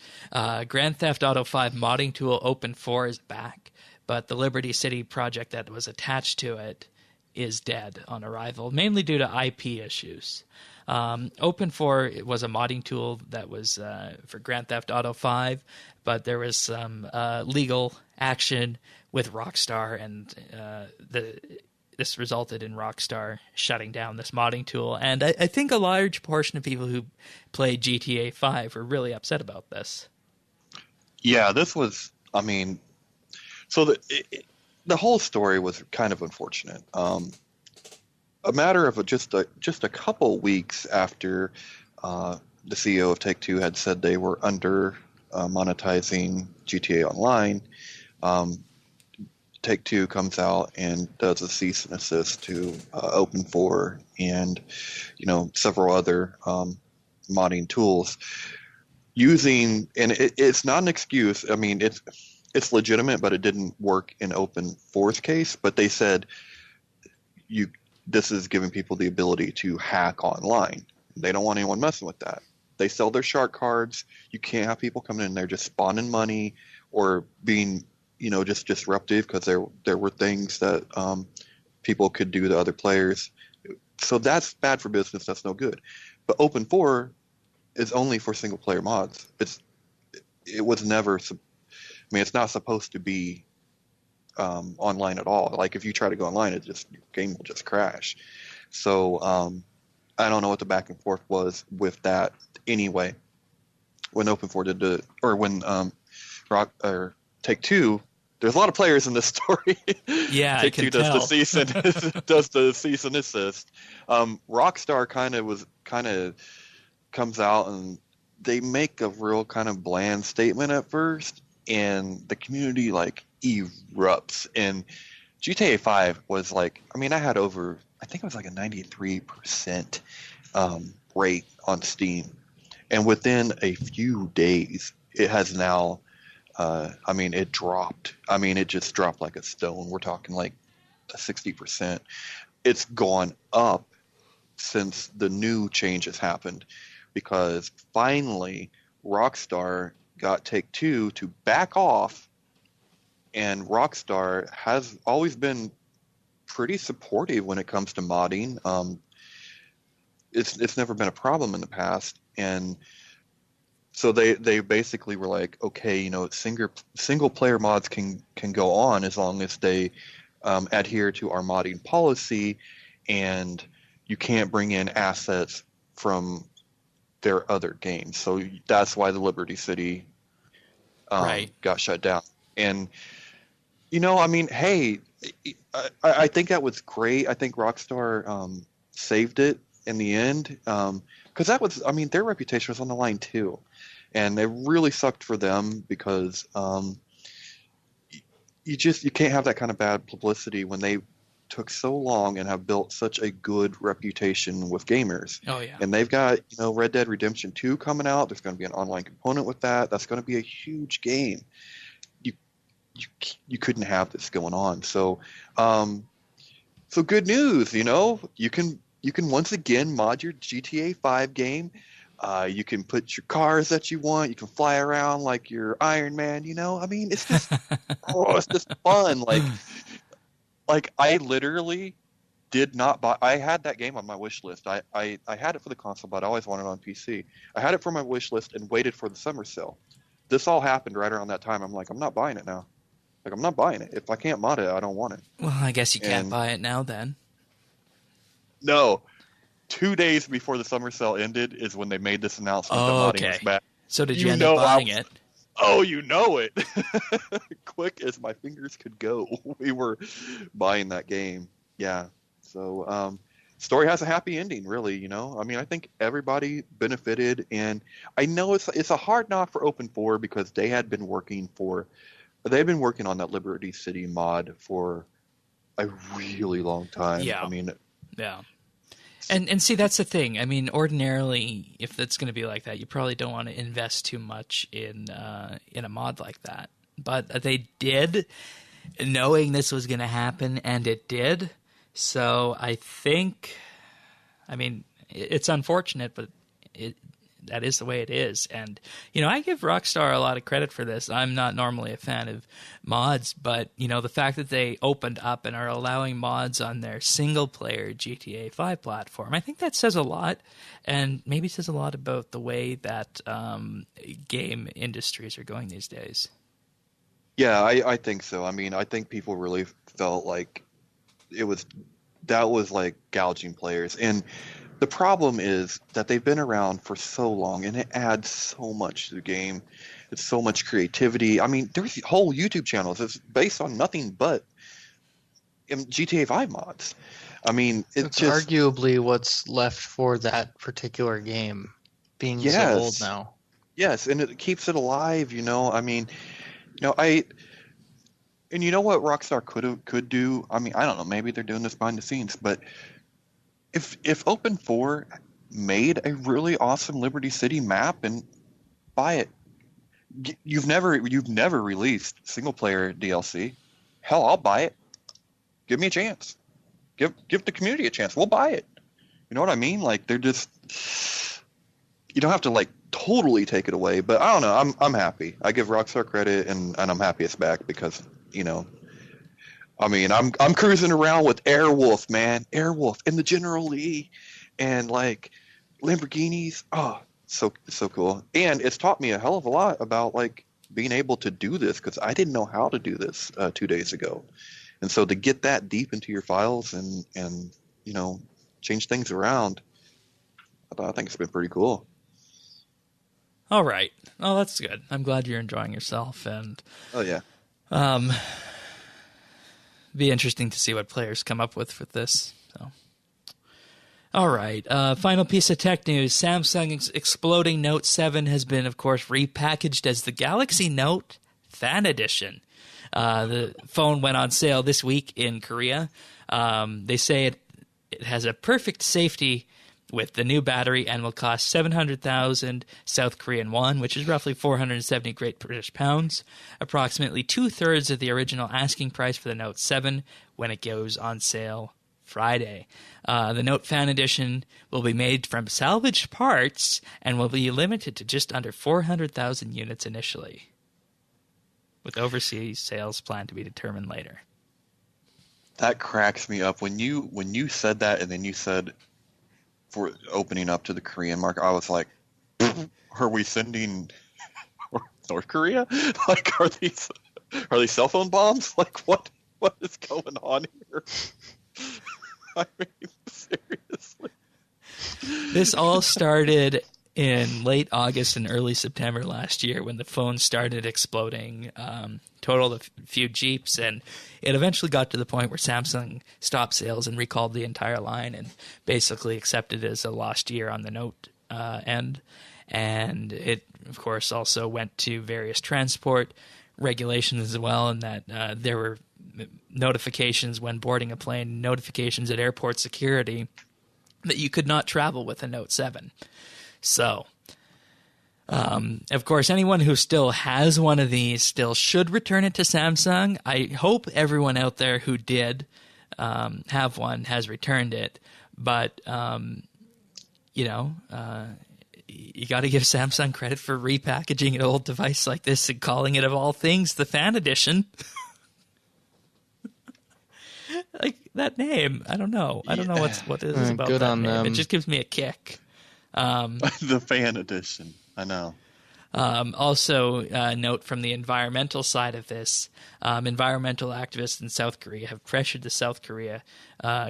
Grand Theft Auto 5 modding tool Open4 is back, but the Liberty City project that was attached to it is dead on arrival, mainly due to IP issues. Open4 was a modding tool that was for Grand Theft Auto 5, but there was some legal action with Rockstar, and this resulted in Rockstar shutting down this modding tool. And I think a large portion of people who played GTA 5 were really upset about this. Yeah, this was, I mean, so the whole story was kind of unfortunate. A matter of just a couple weeks after the CEO of Take-Two had said they were under monetizing GTA Online, Take-Two comes out and does a cease and desist to Open4 and several other modding tools using, and it's not an excuse. I mean, it's legitimate, but it didn't work in Open4's case. But they said this is giving people the ability to hack online. They don't want anyone messing with that. They sell their shark cards. You can't have people coming in there just spawning money or being just disruptive, because there were things that people could do to other players. So that's bad for business. That's no good. But Open4 is only for single player mods. It was never. I mean, it's not supposed to be online at all. Like if you try to go online, your game will just crash. So I don't know what the back and forth was with that. Anyway, when Open4 did when Take-Two, there's a lot of players in this story. Yeah, Take-Two does the cease and desist. Rockstar kind of comes out and they make a real kind of bland statement at first, and the community erupts. And GTA 5 was I had over, I think it was a 93% rate on Steam, and within a few days it has now it dropped. It just dropped like a stone. We're talking a 60%. It's gone up since the new changes happened, because finally Rockstar got Take-Two to back off, and Rockstar has always been pretty supportive when it comes to modding. It's never been a problem in the past, and so they basically were like, okay, single player mods can go on as long as they adhere to our modding policy, and you can't bring in assets from their other games. So that's why the Liberty City got shut down. And hey, I think that was great. I think Rockstar saved it in the end, because that was, their reputation was on the line too. And it really sucked for them, because you can't have that kind of bad publicity when they took so long and have built such a good reputation with gamers. Oh yeah. And they've got Red Dead Redemption 2 coming out. There's going to be an online component with that. That's going to be a huge game. You couldn't have this going on. So so good news. You can once again mod your GTA 5 game. You can put your cars that you want. You can fly around like you're Iron Man. It's just it's just fun. I literally did not buy. I had that game on my wish list. I had it for the console, but I always wanted it on PC. I had it for my wish list and waited for the summer sale. This all happened right around that time. I'm like, I'm not buying it now. I'm not buying it. If I can't mod it, I don't want it. Well, I guess you can't buy it now then. No. 2 days before the summer sale ended is when they made this announcement that modding was back. So did you end up buying it? Oh, you know it. Quick as my fingers could go, we were buying that game. Yeah. So, story has a happy ending, really. I mean, I think everybody benefited, and I know it's a hard knock for Open 4 because they've been working on that Liberty City mod for a really long time. Yeah. I mean, Yeah. And see, that's the thing. I mean, ordinarily, if it's going to be like that, you probably don't want to invest too much in a mod like that. But they did, knowing this was going to happen, and it did. So I think, I mean, it's unfortunate, but that is the way it is. And, I give Rockstar a lot of credit for this. I'm not normally a fan of mods, but, the fact that they opened up and are allowing mods on their single-player GTA 5 platform, I think that says a lot, and maybe says a lot about the way that game industries are going these days. yeah, I think so. I mean, I think people really felt like that was like gouging players. And the problem is that they've been around for so long, and it adds so much to the game. It's so much creativity. I mean, there's whole YouTube channels that's based on nothing but GTA 5 mods. I mean, it's just arguably what's left for that particular game, being so old now. Yes, and it keeps it alive. I mean, and you know what Rockstar could do? I mean, I don't know. Maybe they're doing this behind the scenes, but if Open 4 made a really awesome Liberty City map, and buy it. You've never released single player DLC. Hell, I'll buy it. Give me a chance. Give the community a chance. We'll buy it. You know what I mean? Like, they're just, you don't have to like totally take it away, but I don't know. I'm happy. I give Rockstar credit, and I'm happy it's back because, I mean, I'm cruising around with Airwolf, man. Airwolf in the General Lee, and like Lamborghinis. Oh, so cool. And it's taught me a hell of a lot about like being able to do this, because I didn't know how to do this 2 days ago. And so to get that deep into your files and change things around, I think it's been pretty cool. All right. Oh, that's good. I'm glad you're enjoying yourself. And oh yeah. Be interesting to see what players come up with for this. So, all right. Final piece of tech news: Samsung's exploding Note 7 has been, of course, repackaged as the Galaxy Note Fan Edition. The phone went on sale this week in Korea. They say it has a perfect safety with the new battery and will cost 700,000 South Korean won, which is roughly 470 Great British pounds, approximately 2/3 of the original asking price for the Note 7 when it goes on sale Friday. The Note Fan Edition will be made from salvaged parts and will be limited to just under 400,000 units initially, with overseas sales planned to be determined later. That cracks me up. When you said that, and then you said for opening up to the Korean market, I was like, are we sending North Korea? Like, are these cell phone bombs? Like, what is going on here? I mean, seriously. This all started in late August and early September last year when the phone started exploding, totaled a few Jeeps, and it eventually got to the point where Samsung stopped sales and recalled the entire line and basically accepted it as a lost year on the Note end. And it, of course, also went to various transport regulations as well, and that there were notifications when boarding a plane, notifications at airport security that you could not travel with a Note 7. So, of course, anyone who still has one of these still should return it to Samsung. I hope everyone out there who did have one has returned it. But, you got to give Samsung credit for repackaging an old device like this and calling it, of all things, the Fan Edition. Like, that name, I don't know. I don't know what it is about good that on name. them. It just gives me a kick. The Fan Edition. I know. Also, note from the environmental side of this, environmental activists in South Korea have pressured the South Korea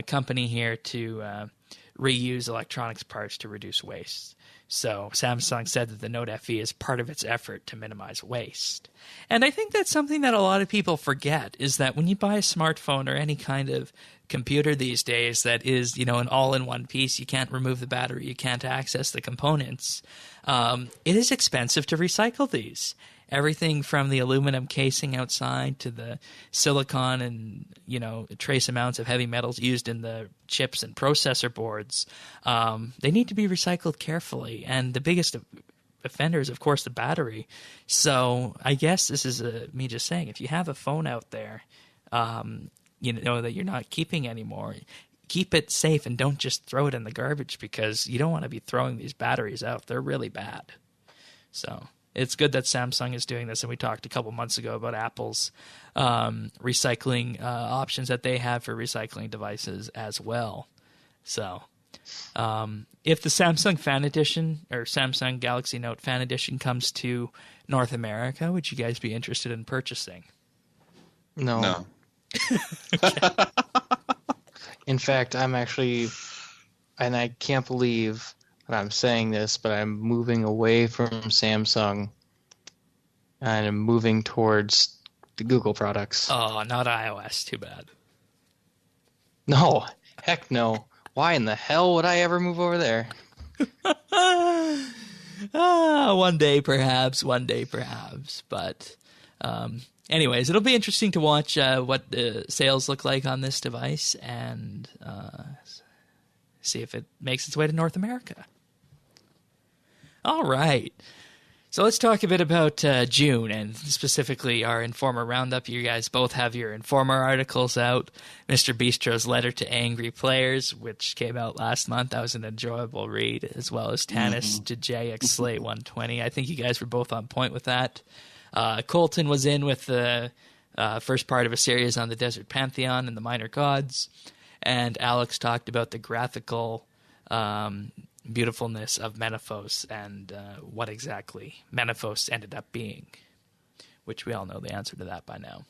company here to reuse electronics parts to reduce waste. So Samsung said that the Note FE is part of its effort to minimize waste. And I think that's something that a lot of people forget, is that when you buy a smartphone or any kind of computer these days that is, an all-in-one piece, you can't remove the battery, you can't access the components, it is expensive to recycle these. Everything from the aluminum casing outside to the silicon and, trace amounts of heavy metals used in the chips and processor boards, they need to be recycled carefully. And the biggest offender is, of course, the battery. So I guess this is me just saying, if you have a phone out there, that you're not keeping anymore, keep it safe and don't just throw it in the garbage, because you don't want to be throwing these batteries out. They're really bad. So it's good that Samsung is doing this, and we talked a couple months ago about Apple's recycling options that they have for recycling devices as well. So if the Samsung Fan Edition or Samsung Galaxy Note Fan Edition comes to North America, would you guys be interested in purchasing? No. In fact, I'm actually, and I can't believe that I'm saying this, but I'm moving away from Samsung and I'm moving towards the Google products. Oh, not iOS. Too bad. No. Heck no. Why in the hell would I ever move over there? One day perhaps. But anyways, it'll be interesting to watch what the sales look like on this device and see if it makes its way to North America. All right. So let's talk a bit about June, and specifically our Informer Roundup. You guys both have your Informer articles out. Mr. Bistro's Letter to Angry Players, which came out last month. That was an enjoyable read, as well as Tanis to JX Slate 120. I think you guys were both on point with that. Colton was in with the first part of a series on the Desert Pantheon and the Minor Gods. And Alex talked about the graphical beautifulness of Menaphos and what exactly Menaphos ended up being, which we all know the answer to that by now.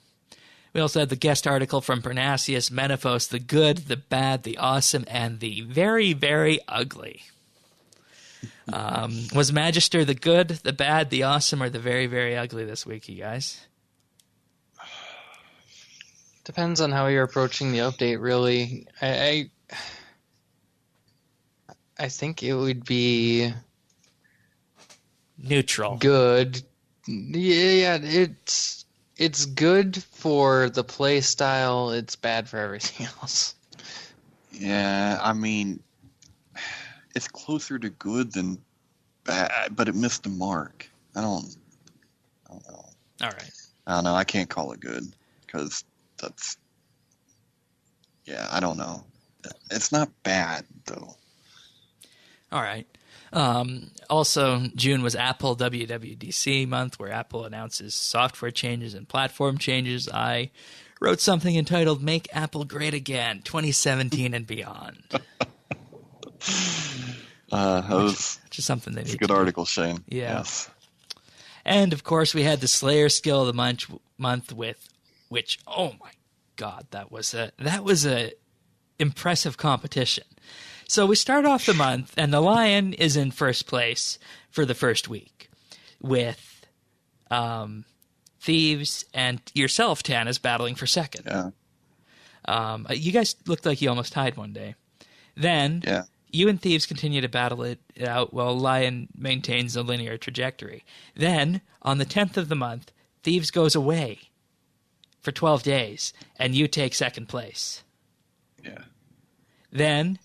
We also had the guest article from Parnassius, Menaphos, the good, the bad, the awesome, and the very, very ugly. Was Magister the good, the bad, the awesome, or the very, very ugly this week, you guys? Depends on how you're approaching the update, really. I think it would be neutral. Good. Yeah, it's good for the play style. It's bad for everything else. Yeah, I mean, it's closer to good than bad, but it missed the mark. I don't know. All right. I don't know. I can't call it good because I don't know. It's not bad, though. All right. Also, June was Apple WWDC month, where Apple announces software changes and platform changes. I wrote something entitled Make Apple Great Again, 2017 and Beyond. Which is something they need to do. It's a good article, Shane. Yeah. Yes. And, of course, we had the Slayer Skill of the month with which, oh my God, that was a impressive competition. So we start off the month, and the Lion is in first place for the first week, with Thieves and yourself, Tan, is battling for second. Yeah. You guys looked like you almost tied one day. Then you and Thieves continue to battle it out while Lion maintains a linear trajectory. Then, on the 10th of the month, Thieves goes away for 12 days, and you take second place. Yeah. Then,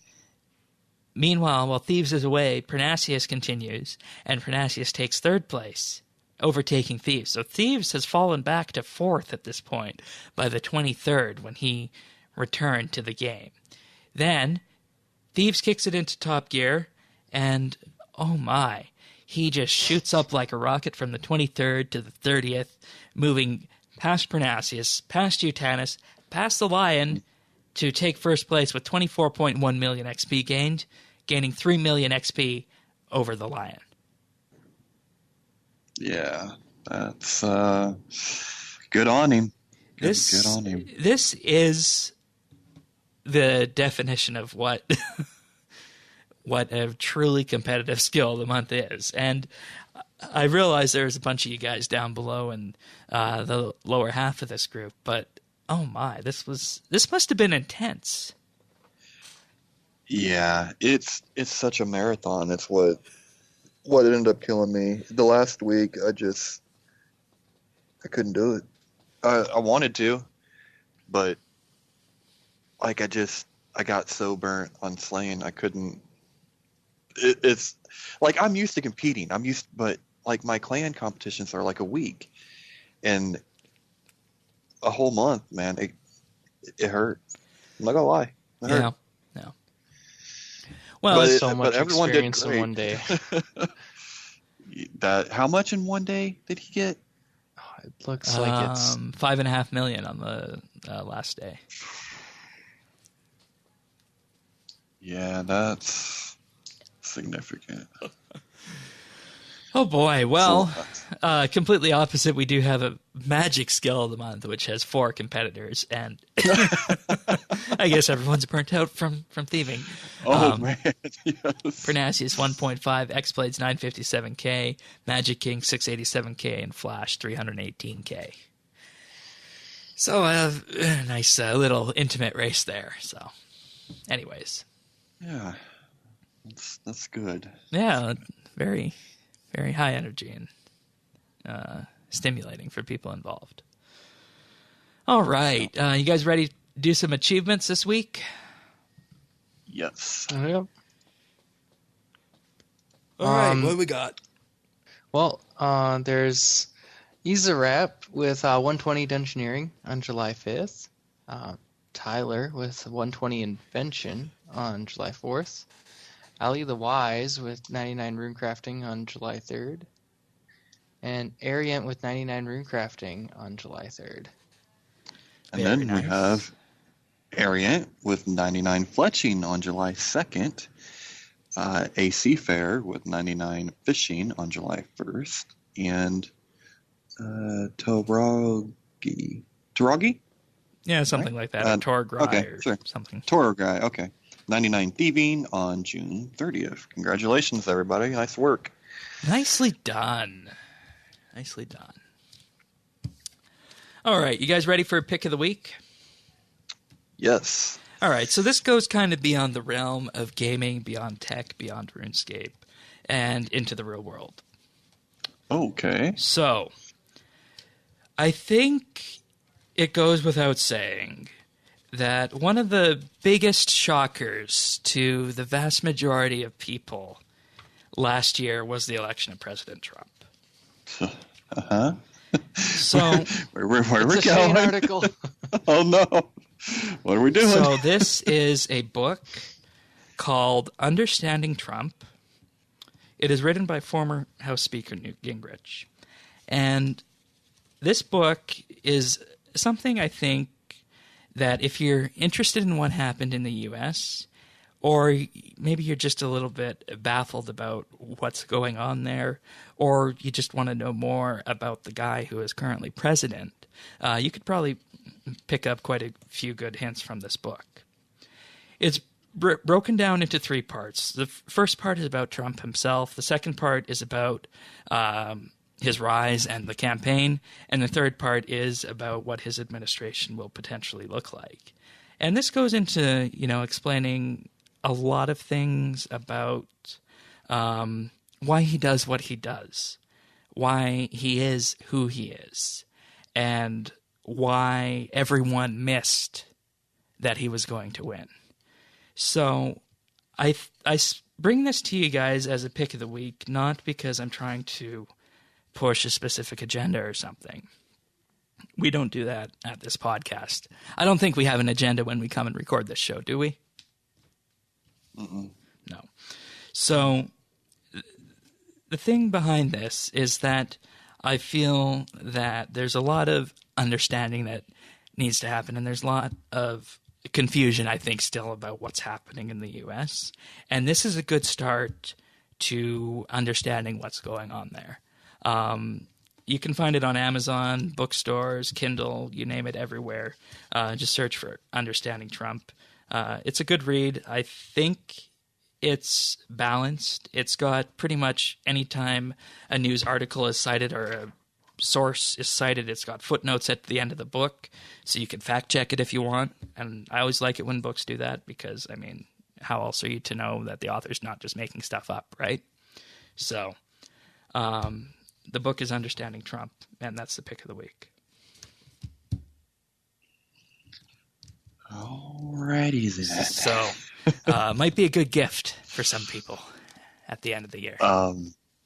meanwhile, while Thieves is away, Parnassius continues, and Parnassius takes third place, overtaking Thieves. So Thieves has fallen back to fourth at this point by the 23rd when he returned to the game. Then, Thieves kicks it into top gear, and oh my, he just shoots up like a rocket from the 23rd to the 30th, moving past Parnassius, past Utanis, past the Lion, to take first place with 24.1 million XP gained, gaining 3 million XP over the Lion. Yeah, that's good on him. Good on him. This is the definition of what what a truly competitive skill of the month is. And I realize there's a bunch of you guys down below in the lower half of this group, but oh my, this must have been intense. Yeah, it's such a marathon. It's what ended up killing me. The last week, I couldn't do it. I wanted to, but like I got so burnt on slaying, I couldn't. It's like I'm used to competing. But like my clan competitions are like a week, and a whole month, man. It hurt. I'm not gonna lie. It hurt. Yeah. No. Well, so much everyone experience did in great. one day. How much in one day did he get? It looks like it's 5.5 million on the last day. Yeah, that's significant. Oh boy. Well, completely opposite. We do have a magic skill of the month, which has 4 competitors, and I guess everyone's burnt out from thieving. Oh man, yes. Pernasius 1.5, X-Blades 957K, Magic King 687K, and Flash 318K. So a nice little intimate race there. So, anyways. Yeah, that's good. Yeah, very, very high energy and stimulating for people involved. All right, you guys ready to do some achievements this week? Yes. Yep. All right, what do we got? Well, there's Izarap with 120 Dungeoneering on July 5th. Tyler with 120 Invention on July 4th. Ali the Wise with 99 Runecrafting on July 3rd. And Ariant with 99 Runecrafting on July 3rd. And Very then we nice. have Ariant with 99 Fletching on July 2nd. AC Fair with 99 Fishing on July 1st. And Toragi? Yeah, something like that. Torgrai okay, or sure. something. Toro guy, okay. 99 Thieving on June 30th. Congratulations, everybody. Nice work. Nicely done. Nicely done. All right, you guys ready for a pick of the week? Yes. All right, so this goes kind of beyond the realm of gaming, beyond tech, beyond RuneScape, and into the real world. Okay. So, I think it goes without saying that one of the biggest shockers to the vast majority of people last year was the election of President Trump. Uh-huh. So, where we're It's a Shane going. article. Oh, no. What are we doing? so this is a book called Understanding Trump. It is written by former House Speaker Newt Gingrich. And this book is something I think that if you're interested in what happened in the U.S., or maybe you're just a little bit baffled about what's going on there, or you just want to know more about the guy who is currently president, you could probably pick up quite a few good hints from this book. It's broken down into 3 parts. The first part is about Trump himself. The second part is about his rise and the campaign. And the third part is about what his administration will potentially look like. And this goes into, explaining a lot of things about why he does what he does, why he is who he is, and why everyone missed that he was going to win. So I bring this to you guys as a pick of the week, not because I'm trying to push a specific agenda or something. We don't do that at this podcast. I don't think we have an agenda when we come and record this show, do we? Mm-mm. No. So the thing behind this is that I feel that there's a lot of understanding that needs to happen, and there's a lot of confusion, I think, still about what's happening in the U.S. And this is a good start to understanding what's going on there. You can find it on Amazon, bookstores, Kindle, you name it, everywhere. Just search for Understanding Trump. It's a good read. I think it's balanced. It's got pretty much anytime a news article is cited or a source is cited, it's got footnotes at the end of the book, so you can fact check it if you want. And I always like it when books do that because, I mean, how else are you to know that the author's not just making stuff up, right? So the book is Understanding Trump, and that's the pick of the week. Alrighty then. So might be a good gift for some people at the end of the year,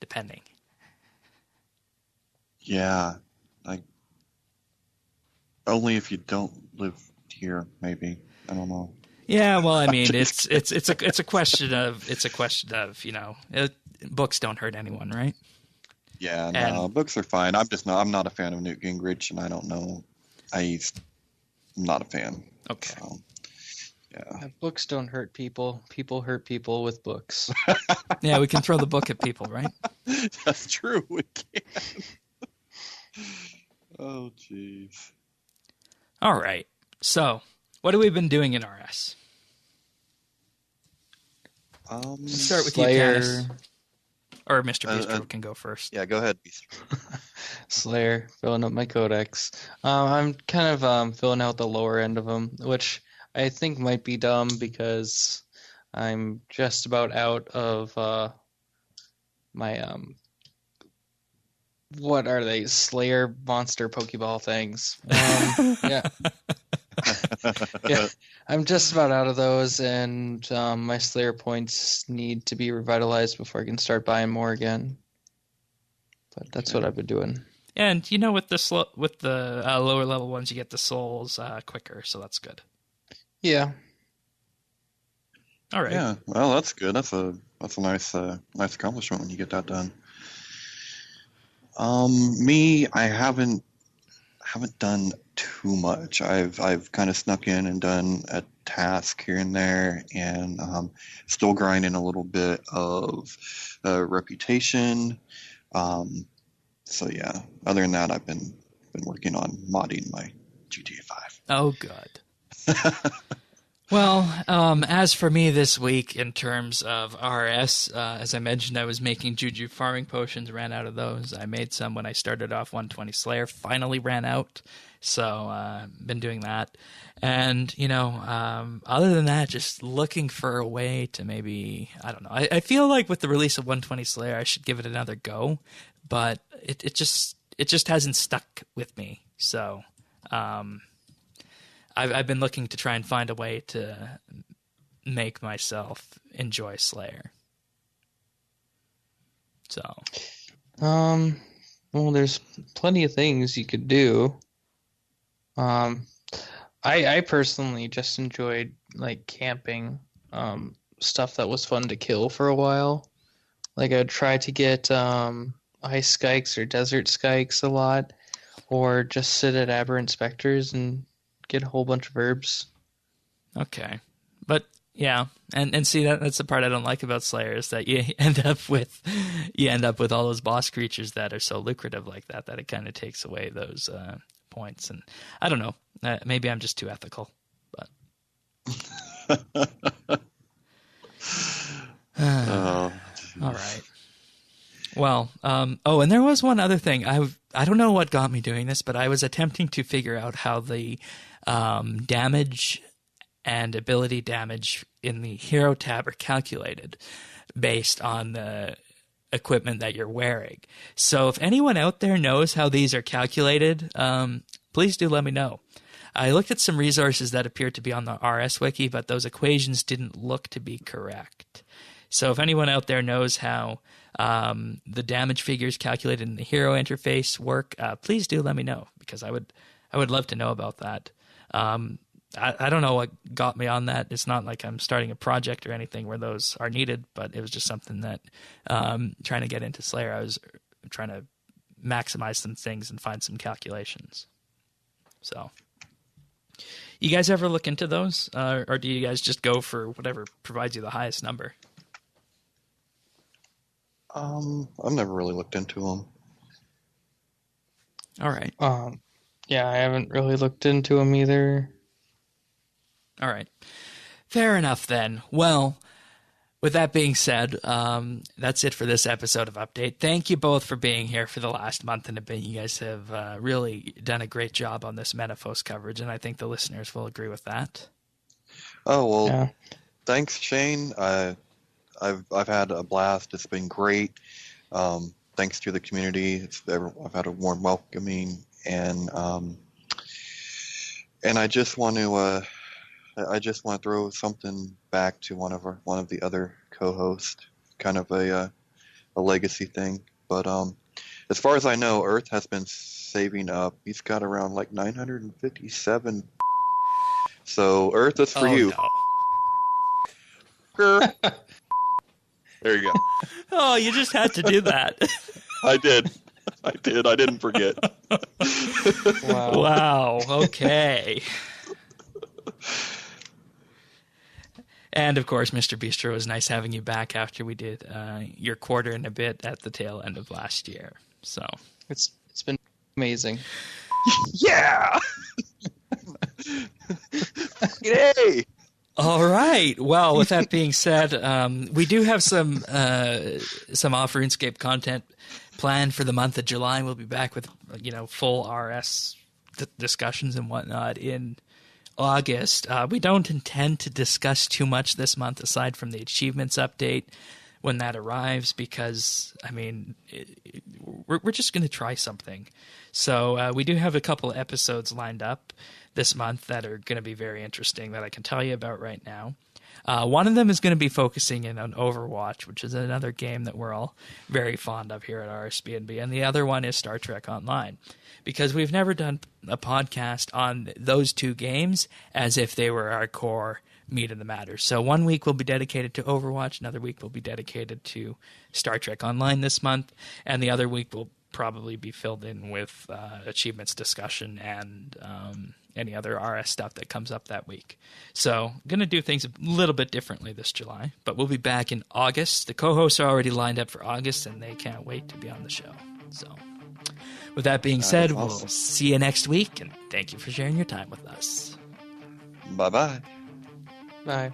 depending. Yeah, like only if you don't live here, maybe. I don't know. Yeah, well, I mean, it's a question of books don't hurt anyone, right? Yeah, no, books are fine. I'm not a fan of Newt Gingrich, and I don't know. I'm not a fan. Okay. So, yeah. Books don't hurt people. People hurt people with books. Yeah, we can throw the book at people, right? That's true. We can. Oh, jeez. All right. So, what have we been doing in RS? Let's start with Slayer. you, Canis. Or Mr. Bistro can go first. Yeah, go ahead, Bistro. Slayer, filling up my codex. I'm kind of filling out the lower end of them, which I think might be dumb because I'm just about out of my what are they? Slayer monster Pokeball things. Yeah. Yeah, I'm just about out of those, and my Slayer points need to be revitalized before I can start buying more again. But that's what I've been doing. And with the lower level ones, you get the souls quicker, so that's good. Yeah. All right. Yeah. Well, that's good. That's a nice accomplishment when you get that done. Me, I haven't done too much. I've kind of snuck in and done a task here and there, and still grinding a little bit of reputation. So yeah. Other than that, I've been working on modding my GTA 5. Oh, good. Well, as for me this week in terms of RS, as I mentioned, I was making Juju farming potions, ran out of those. I made some when I started off 120 Slayer, finally ran out, so been doing that. And, other than that, just looking for a way to maybe, I don't know. I feel like with the release of 120 Slayer, I should give it another go, but it just hasn't stuck with me, so... I've been looking to try and find a way to make myself enjoy Slayer. So, well, there's plenty of things you could do. I personally just enjoyed like camping, stuff that was fun to kill for a while. Like I'd try to get ice skykes or desert skykes a lot, or just sit at aberrant specters and get a whole bunch of herbs. Okay. But yeah, and see that's the part I don't like about Slayer is that you end up with all those boss creatures that are so lucrative like that it kind of takes away those points. And I don't know, maybe I'm just too ethical, but all right. Well, and there was one other thing. I don't know what got me doing this, but I was attempting to figure out how the damage and ability damage in the hero tab are calculated based on the equipment that you're wearing. So if anyone out there knows how these are calculated, please do let me know. I looked at some resources that appeared to be on the RS Wiki, but those equations didn't look to be correct. So if anyone out there knows how the damage figures calculated in the hero interface work, please do let me know, because I would love to know about that. I don't know what got me on that. It's not like I'm starting a project or anything where those are needed, but it was just something that trying to get into Slayer, I was trying to maximize some things and find some calculations. So, you guys ever look into those, or do you guys just go for whatever provides you the highest number? I've never really looked into them. All right. Yeah, I haven't really looked into them either. All right. Fair enough then. Well, With that being said, that's it for this episode of Update. Thank you both for being here for the last month and a bit. You guys have really done a great job on this Metaphos coverage, and I think the listeners will agree with that. Oh, well, Yeah. thanks, Shane. I've had a blast. It's been great. Thanks to the community. I've had a warm welcoming, and I just want to throw something back to one of the other co-hosts, kind of a legacy thing. But as far as I know, Earth has been saving up. He's got around like 957. So Earth is for you. No. There you go. Oh, you just had to do that. I did. I didn't forget. Wow. Wow. Okay. And of course, Mr. Bistro, it was nice having you back after we did your quarter and a bit at the tail end of last year. So It's been amazing. Yeah. Yay. all right. Well, with that being said, we do have some off RuneScape content planned for the month of July. We'll be back with full RS discussions and whatnot in August. We don't intend to discuss too much this month aside from the achievements update when that arrives, because we're just going to try something. So we do have a couple of episodes lined up this month that are going to be very interesting that I can tell you about right now. One of them is going to be focusing in on Overwatch, which is another game that we're all very fond of here at RSBANDB, and the other one is Star Trek Online, because we've never done a podcast on those two games as if they were our core meat of the matter. So one week will be dedicated to Overwatch, another week will be dedicated to Star Trek Online this month, and the other week will probably be filled in with achievements discussion and any other RS stuff that comes up that week. So I'm going to do things a little bit differently this July, but we'll be back in August. The co-hosts are already lined up for August, and they can't wait to be on the show. So with that being said, awesome. We'll see you next week, and thank you for sharing your time with us. Bye-bye. Bye.